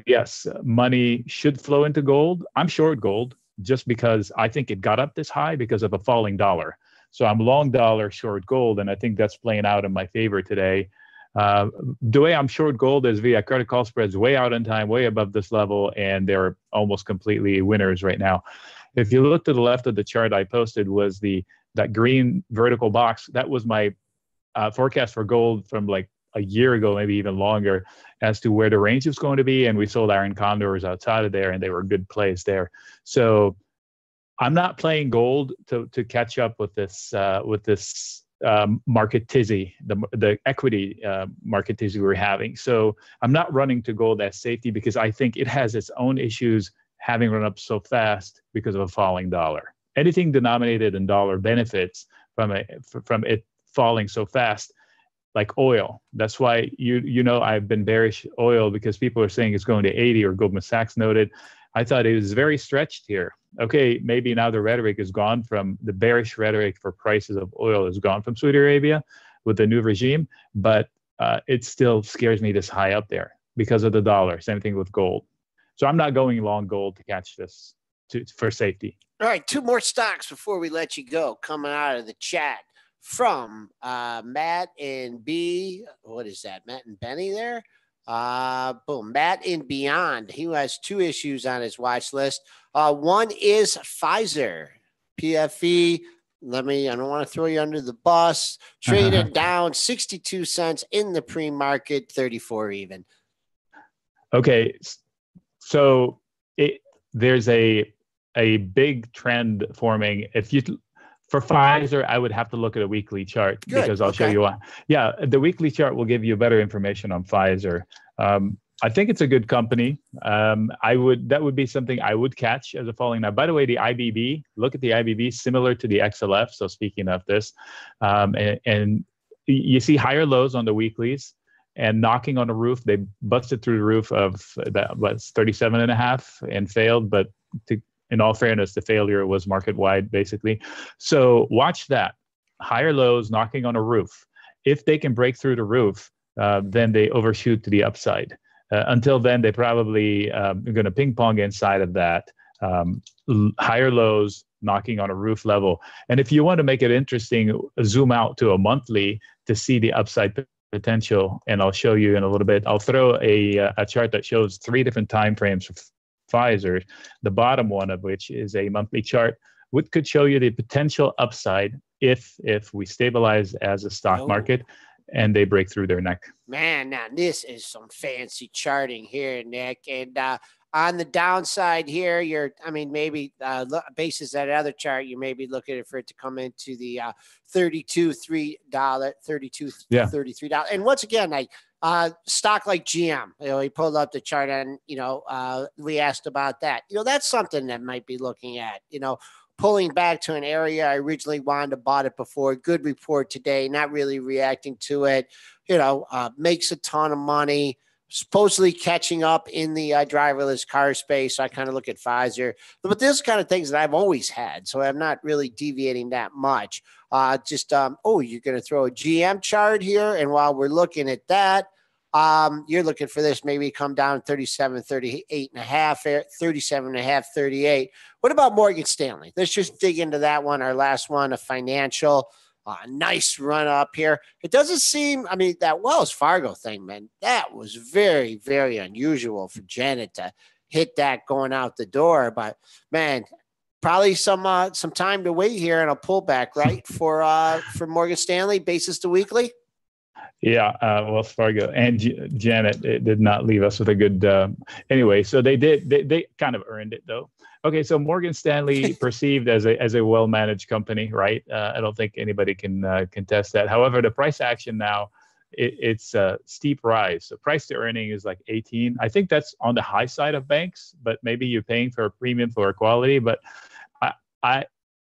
yes, money should flow into gold. I'm short gold just because I think it got up this high because of a falling dollar. So I'm long dollar, short gold, and I think that's playing out in my favor today. The way I'm short gold is via credit call spreads way out in time, way above this level, and they're almost completely winners right now. If you look to the left of the chart I posted was that green vertical box. That was my forecast for gold from like a year ago, maybe even longer, as to where the range was going to be, and we sold iron condors outside of there, and they were good plays there. So I'm not playing gold to catch up with this market tizzy, the equity market tizzy we're having. So I'm not running to gold as safety because I think it has its own issues having run up so fast because of a falling dollar. Anything denominated in dollar benefits from it falling so fast, like oil. That's why I've been bearish oil because people are saying it's going to 80, or Goldman Sachs noted. I thought it was very stretched here. Okay, maybe now the rhetoric is gone from the bearish rhetoric for prices of oil is gone from Saudi Arabia with the new regime, but it still scares me this high up there because of the dollar. Same thing with gold. So I'm not going long gold to catch this for safety. All right, 2 more stocks before we let you go coming out of the chat from Matt and B. What is that? Matt and Benny there? Boom. Matt in Beyond. He has 2 issues on his watch list. One is Pfizer, PFE. I don't want to throw you under the bus. Traded down 62 cents in the pre-market, 34 even. Okay. So there's a big trend forming. For Pfizer, I would have to look at a weekly chart because I'll show you why. Yeah, the weekly chart will give you better information on Pfizer. I think it's a good company. That would be something I would catch as a falling. Now, by the way, the IBB, look at the IBB, similar to the XLF. So speaking of this, and you see higher lows on the weeklies and knocking on the roof. They busted through the roof of that was 37.5 and failed, but in all fairness, the failure was market-wide, basically. So watch that. Higher lows knocking on a roof. If they can break through the roof, then they overshoot to the upside. Until then, they probably are going to ping-pong inside of that. Higher lows knocking on a roof level. And if you want to make it interesting, zoom out to a monthly to see the upside potential. And I'll show you in a little bit. I'll throw a chart that shows 3 different time frames for Pfizer, the bottom one of which is a monthly chart, which could show you the potential upside if we stabilize as a stock market and they break through their neck. Man, now this is some fancy charting here, Nick. And on the downside here, maybe basis that other chart, you may be looking for it to come into the $33. And once again, stock like GM, he pulled up the chart and, we asked about that. That's something that might be looking at, pulling back to an area I originally wanted to bought it before. Good report today, not really reacting to it, makes a ton of money. supposedly catching up in the driverless car space. So I kind of look at Pfizer, but this kind of things that I've always had. So I'm not really deviating that much. You're going to throw a GM chart here. And while we're looking at that, you're looking for this maybe come down 37, 38 and a half, 37 and a half, 38. What about Morgan Stanley? Let's just dig into that one. Our last one, a financial. Nice run up here. It doesn't seem, that Wells Fargo thing, man, that was very, very unusual for Janet to hit that going out the door. But, man, probably some time to wait here and a pullback, right, for Morgan Stanley, basis to weekly? Yeah, Wells Fargo and Janet, it did not leave us with a good. Anyway, so they kind of earned it though. Okay, so Morgan Stanley perceived as a well-managed company, right? I don't think anybody can contest that. However, the price action now, it's a steep rise. So price to earning is like 18. I think that's on the high side of banks, but maybe you're paying for a premium for quality. But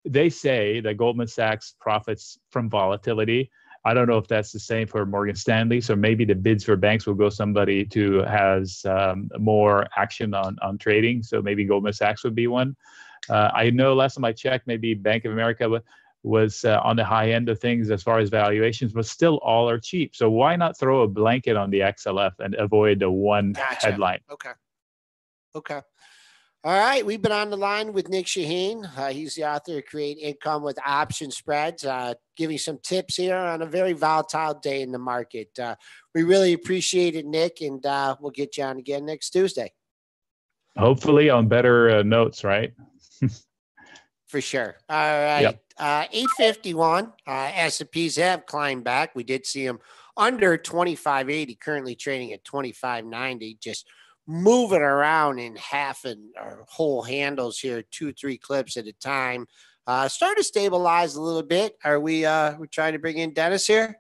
they say that Goldman Sachs profits from volatility. I don't know if that's the same for Morgan Stanley. So maybe the bids for banks will go somebody who has more action on trading. So maybe Goldman Sachs would be one. I know last time I checked, maybe Bank of America was on the high end of things as far as valuations, but still all are cheap. So why not throw a blanket on the XLF and avoid the one headline? Okay. All right, we've been on the line with Nick Chahine. He's the author of Create Income with Option Spreads, giving some tips here on a very volatile day in the market. We really appreciate it, Nick, and we'll get you on again next Tuesday. Hopefully on better notes, right? For sure. All right, yep. 851. S&Ps have climbed back. We did see them under 2580, currently trading at 2590, just moving around in half and or whole handles here, 2-3 clips at a time. Start to stabilize a little bit. Are we trying to bring in Dennis here?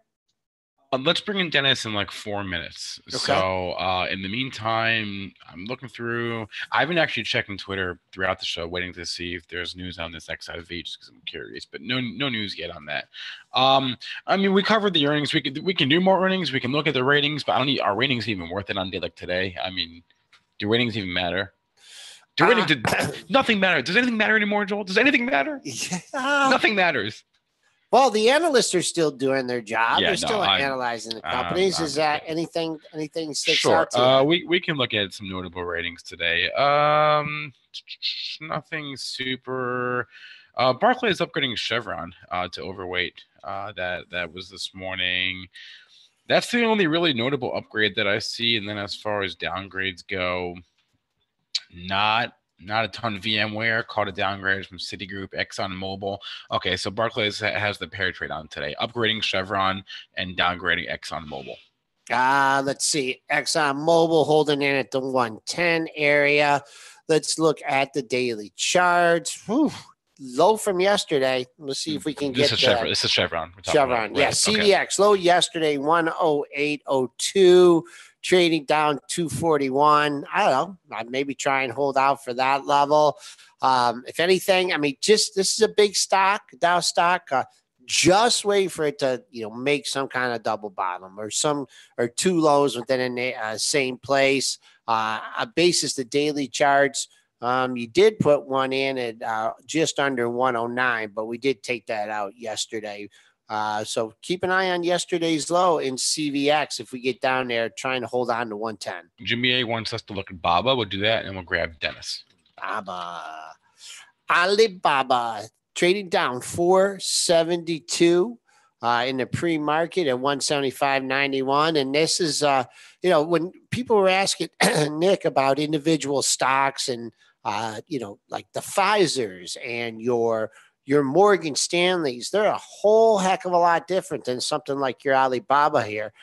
Let's bring in Dennis in like 4 minutes. Okay. So in the meantime, I'm looking through. I've been actually checking Twitter throughout the show, waiting to see if there's news on this XIV, just because I'm curious. But no news yet on that. We covered the earnings. We can do more earnings. We can look at the ratings, but are ratings even worth it on a day like today? Do ratings even matter? Nothing matters. Does anything matter anymore, Joel? Does anything matter? Yeah. Nothing matters. Well, the analysts are still doing their job. Yeah, they're still analyzing the companies. Is that anything sticks out to you? We can look at some notable ratings today. Nothing super. Barclays is upgrading Chevron to overweight. That was this morning. That's the only really notable upgrade that I see. And then as far as downgrades go, not a ton. VMware caught a downgrade from Citigroup, ExxonMobil. Okay, so Barclays has the pair trade on today, upgrading Chevron and downgrading ExxonMobil. Let's see. ExxonMobil holding in at the 110 area. Let's look at the daily charts. Whew. Low from yesterday. Let's see if we can get Chevron. This is Chevron. Chevron, yeah. Right. CVX low yesterday, 108.02, trading down 241. I don't know. I'd maybe try and hold out for that level. If anything, this is a big stock, Dow stock. Just wait for it to make some kind of double bottom or two lows within a same place. A basis the daily charts. You did put one in at just under 109, but we did take that out yesterday. So keep an eye on yesterday's low in CVX if we get down there trying to hold on to 110. Jimmy A wants us to look at Baba. We'll do that, and we'll grab Dennis. Alibaba trading down 472 in the pre-market at 175.91. And this is, when people were asking Nick about individual stocks and, like the Pfizers and your Morgan Stanleys, they're a whole heck of a lot different than something like your Alibaba here,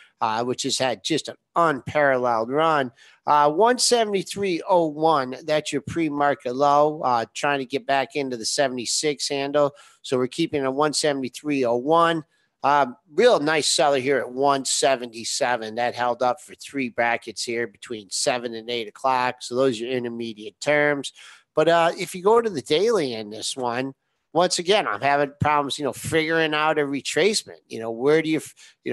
which has had just an unparalleled run. 173.01, that's your pre-market low, trying to get back into the 76 handle. So we're keeping a 173.01. Real nice seller here at 177. That held up for 3 brackets here between 7 and 8 o'clock. So those are intermediate terms. But if you go to the daily in this one, once again, I'm having problems, figuring out a retracement. Where do you,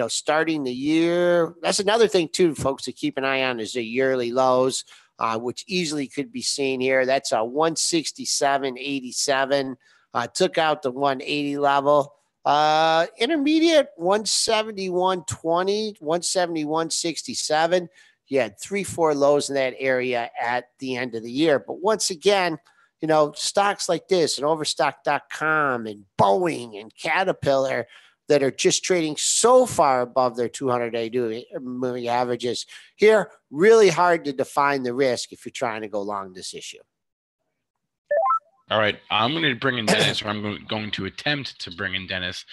starting the year? That's another thing too, folks, to keep an eye on is the yearly lows, which easily could be seen here. That's a 167.87. Took out the 180 level. Intermediate 171.20, 171.67. You had 3-4 lows in that area at the end of the year. But once again, stocks like this and Overstock.com and Boeing and Caterpillar that are just trading so far above their 200-day moving averages here, really hard to define the risk if you're trying to go long this issue. All right, I'm going to bring in Dennis, or I'm going to attempt to bring in Dennis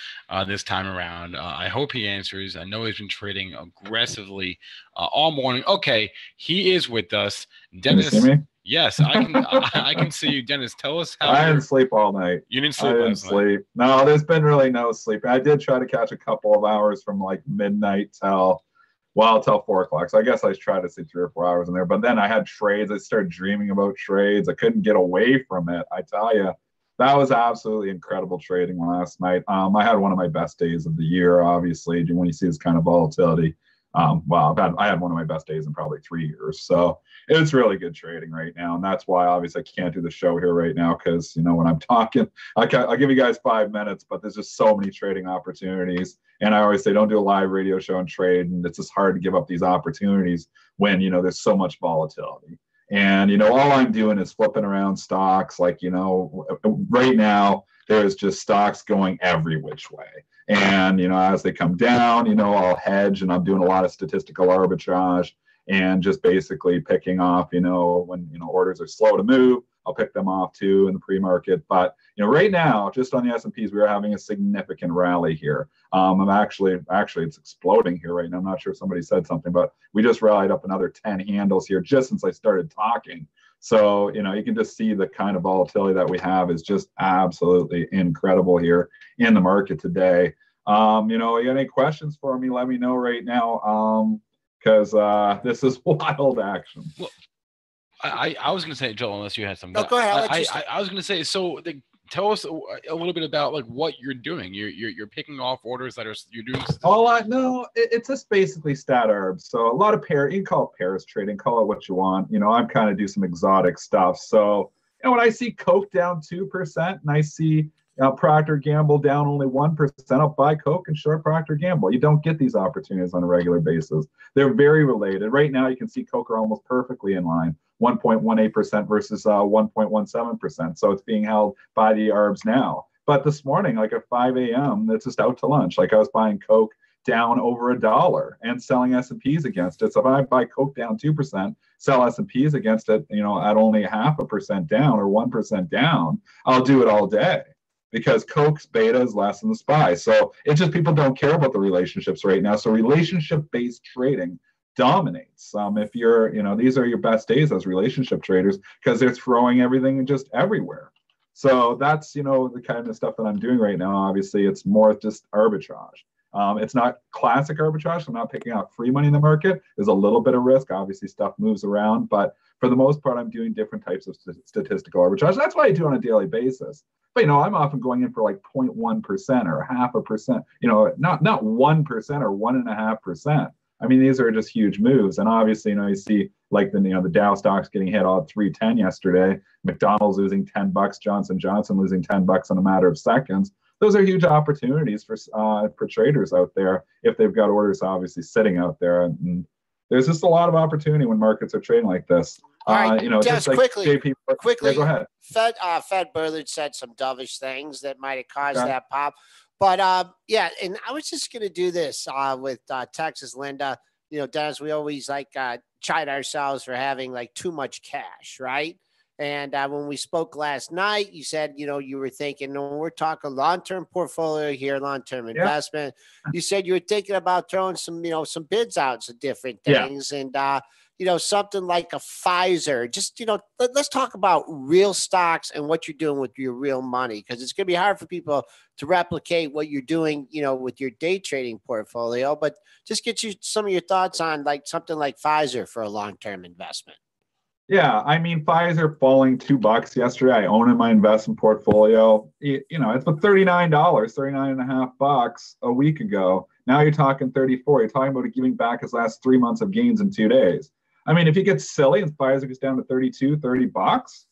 this time around. I hope he answers. I know he's been trading aggressively all morning. Okay, he is with us. Dennis, can you see me? Yes, I can see you. Dennis, tell us how. I didn't sleep all night. You didn't sleep I didn't sleep. No, there's been really no sleep. I did try to catch a couple of hours from like midnight till 4 o'clock. So I guess I tried to sleep 3 or 4 hours in there. But then I had trades. I started dreaming about trades. I couldn't get away from it. I tell you, that was absolutely incredible trading last night. I had one of my best days of the year, obviously, when you see this kind of volatility. I had one of my best days in probably 3 years. So it's really good trading right now. And that's why, obviously, I can't do the show here right now because, when I'm talking, I'll give you guys 5 minutes, but there's just so many trading opportunities. And I always say, don't do a live radio show and trade. And it's just hard to give up these opportunities when, there's so much volatility. And, all I'm doing is flipping around stocks. Like, right now, there's just stocks going every which way. And, as they come down, I'll hedge, and I'm doing a lot of statistical arbitrage and just basically picking off, when, orders are slow to move, I'll pick them off too in the pre-market. But, right now, just on the S&Ps, we are having a significant rally here. I'm actually, it's exploding here right now. I'm not sure if somebody said something, but we just rallied up another 10 handles here just since I started talking. So, you can just see the kind of volatility that we have is just absolutely incredible here in the market today. You got any questions for me? Let me know right now. Because this is wild action. Well, I was going to say, Joel, unless you had something. No, go ahead. I was going to say, so tell us a little bit about like what you're doing. You're picking off orders that you're doing. No, it's just basically stat arbs. So a lot of you can call it pairs trading, call it what you want. I'm kind of do some exotic stuff. So when I see Coke down 2% and I see Procter & Gamble down only 1%, I'll buy Coke and short Procter & Gamble. You don't get these opportunities on a regular basis. They're very related. Right now, you can see Coke are almost perfectly in line, 1.18% versus 1.17%. So it's being held by the arbs now. But this morning, like at 5 a.m., it's just out to lunch. Like I was buying Coke down over $1 and selling S&Ps against it. So if I buy Coke down 2%, sell S&Ps against it, at only 0.5% down or 1% down, I'll do it all day. Because Coke's beta is less than the SPY. So it's just people don't care about the relationships right now. So relationship-based trading dominates. If you're, these are your best days as relationship traders because they're throwing everything just everywhere. So that's, the kind of stuff that I'm doing right now. Obviously, it's more just arbitrage. It's not classic arbitrage. I'm not picking out free money in the market. There's a little bit of risk. Obviously, stuff moves around. But for the most part, I'm doing different types of statistical arbitrage. That's what I do on a daily basis. But, I'm often going in for like 0.1% or 0.5%, not 1% or 1.5%. I mean, these are just huge moves. And obviously, you see like the Dow stocks getting hit all 310 yesterday, McDonald's losing $10, Johnson & Johnson losing $10 in a matter of seconds. Those are huge opportunities for traders out there if they've got orders obviously sitting out there. And there's just a lot of opportunity when markets are trading like this. All right, just just like quickly, yeah, go ahead. Fed Bullard said some dovish things that might have caused that pop. But and I was just going to do this with Texas Linda. Dennis, we always chide ourselves for having like too much cash, right? And when we spoke last night, you said, you were thinking, we're talking long-term portfolio here, long-term investment. You said you were thinking about throwing some, some bids out to different things. And, something like a Pfizer, just, let's talk about real stocks and what you're doing with your real money, because it's going to be hard for people to replicate what you're doing, with your day trading portfolio. But just get you some of your thoughts on like something like Pfizer for a long-term investment. Yeah, I mean, Pfizer falling $2 yesterday. I own in my investment portfolio. You know, it's for $39, $39.50 a week ago. Now you're talking 34. You're talking about it giving back his last 3 months of gains in 2 days. I mean, if he gets silly and Pfizer gets down to 32, $30,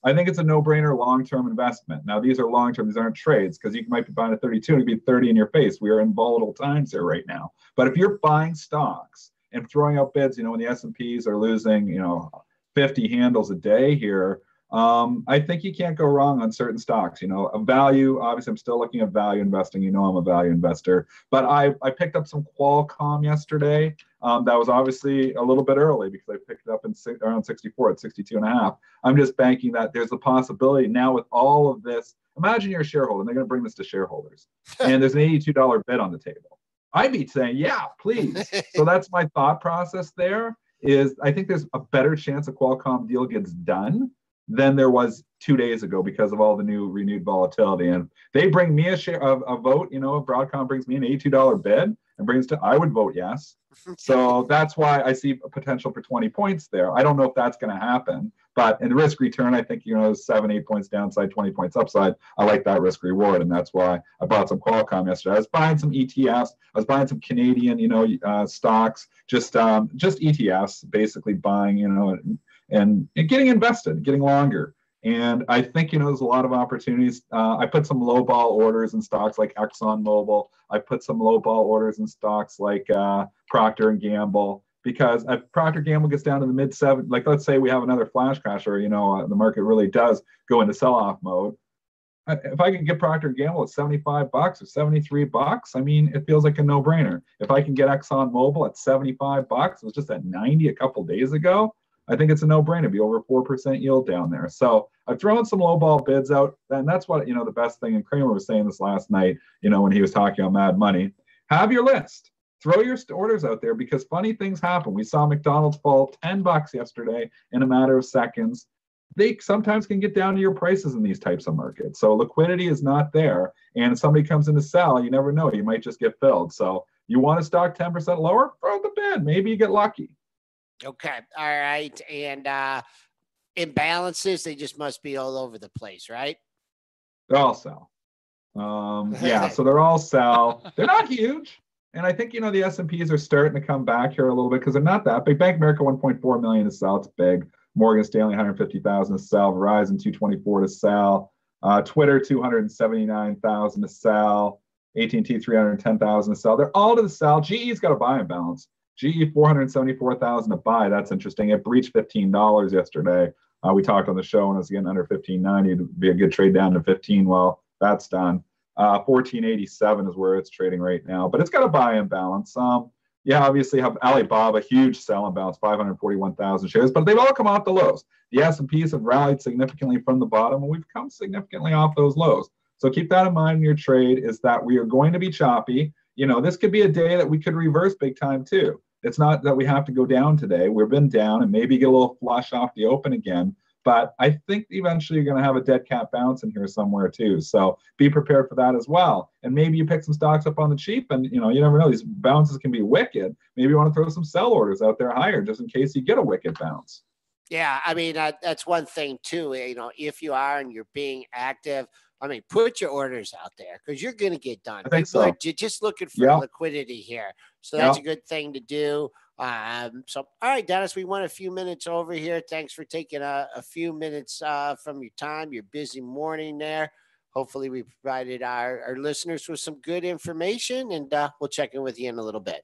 I think it's a no-brainer long-term investment. Now, these are long-term. These aren't trades because you might be buying at 32 and it'd be 30 in your face. We are in volatile times here right now. But if you're buying stocks and throwing out bids, you know, when the S&Ps are losing, you know, 50 handles a day here, I think you can't go wrong on certain stocks. You know, a value, obviously I'm still looking at value investing. You know, I'm a value investor, but I picked up some Qualcomm yesterday. That was obviously a little bit early because I picked it up in around 64 at 62 and a half. I'm just banking that there's a possibility now with all of this. Imagine you're a shareholder and they're going to bring this to shareholders and there's an $82 bid on the table. I'd be saying, yeah, please. So that's my thought process there. Is I think there's a better chance a Qualcomm deal gets done than there was 2 days ago because of all the new renewed volatility. And they bring me a vote, you know, if Broadcom brings me an $82 bid and brings to, I would vote yes. So that's why I see a potential for 20 points there. I don't know if that's going to happen, but in risk return, I think, you know, 7-8 points downside, 20 points upside. I like that risk reward. And that's why I bought some Qualcomm yesterday. I was buying some ETFs. I was buying some Canadian, you know, stocks, just ETFs, basically buying, you know, and getting invested, getting longer. And I think, you know, there's a lot of opportunities. I put some low ball orders in stocks like ExxonMobil. I put some low ball orders in stocks like Procter & Gamble, because if Procter & Gamble gets down to the mid 7, like let's say we have another flash crash or, you know, the market really does go into sell-off mode. If I can get Procter & Gamble at $75 or $73, I mean, it feels like a no-brainer. If I can get ExxonMobil at $75, it was just at 90 a couple days ago, I think it's a no-brainer. Be over 4% yield down there. So I've thrown some low-ball bids out, and that's what, you know, the best thing, and Kramer was saying this last night, you know, when he was talking on Mad Money. Have your list. Throw your orders out there because funny things happen. We saw McDonald's fall $10 yesterday in a matter of seconds. They sometimes can get down to your prices in these types of markets. So liquidity is not there. And if somebody comes in to sell, you never know. You might just get filled. So you want to stock 10% lower? Throw the bid. Maybe you get lucky. Okay. All right. And imbalances, they just must be all over the place, right? They're all sell. Yeah, so they're all sell. They're not huge. And I think, you know, the S&Ps are starting to come back here a little bit because they're not that big. Bank of America, 1.4 million to sell. It's big. Morgan Stanley, 150,000 to sell. Verizon, 224 to sell. Twitter, 279,000 to sell. AT&T, 310,000 to sell. They're all to the sell. GE's got a buy and balance. GE, 474,000 to buy. That's interesting. It breached $15 yesterday. We talked on the show and it's getting under $15.90. It'd be a good trade down to 15. Well, that's done. 1487 is where it's trading right now, but it's got a buy and balance. Yeah, obviously have Alibaba, huge sell and balance, 541,000 shares, but they've all come off the lows. The S&Ps have rallied significantly from the bottom, and we've come significantly off those lows. So keep that in mind in your trade, is that we are going to be choppy. You know, this could be a day that we could reverse big time too. It's not that we have to go down today. We've been down and maybe get a little flush off the open again. But I think eventually you're going to have a dead cat bounce in here somewhere too. So be prepared for that as well. And maybe you pick some stocks up on the cheap, and you know, you never know. These bounces can be wicked. Maybe you want to throw some sell orders out there higher just in case you get a wicked bounce. Yeah, I mean, that's one thing too. You know, if you are and you're being active, I mean, put your orders out there because you're going to get done. I think so. You're just looking for liquidity here. So that's a good thing to do. So, all right, Dennis, we went a few minutes over here. Thanks for taking a few minutes from your time, your busy morning there. Hopefully we provided our listeners with some good information, and we'll check in with you in a little bit.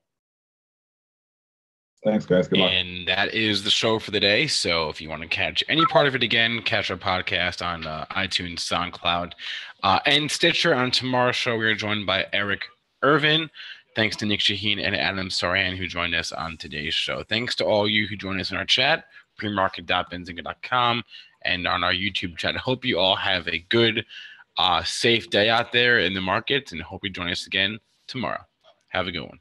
Thanks, guys. Good luck. And that is the show for the day. So if you want to catch any part of it again, catch our podcast on iTunes, SoundCloud, and Stitcher. On tomorrow's show, we are joined by Eric Irvin. Thanks to Nick Chahine and Adam Sorian who joined us on today's show. Thanks to all you who joined us in our chat, premarket.benzinga.com, and on our YouTube chat. I hope you all have a good, safe day out there in the markets, and hope you join us again tomorrow. Have a good one.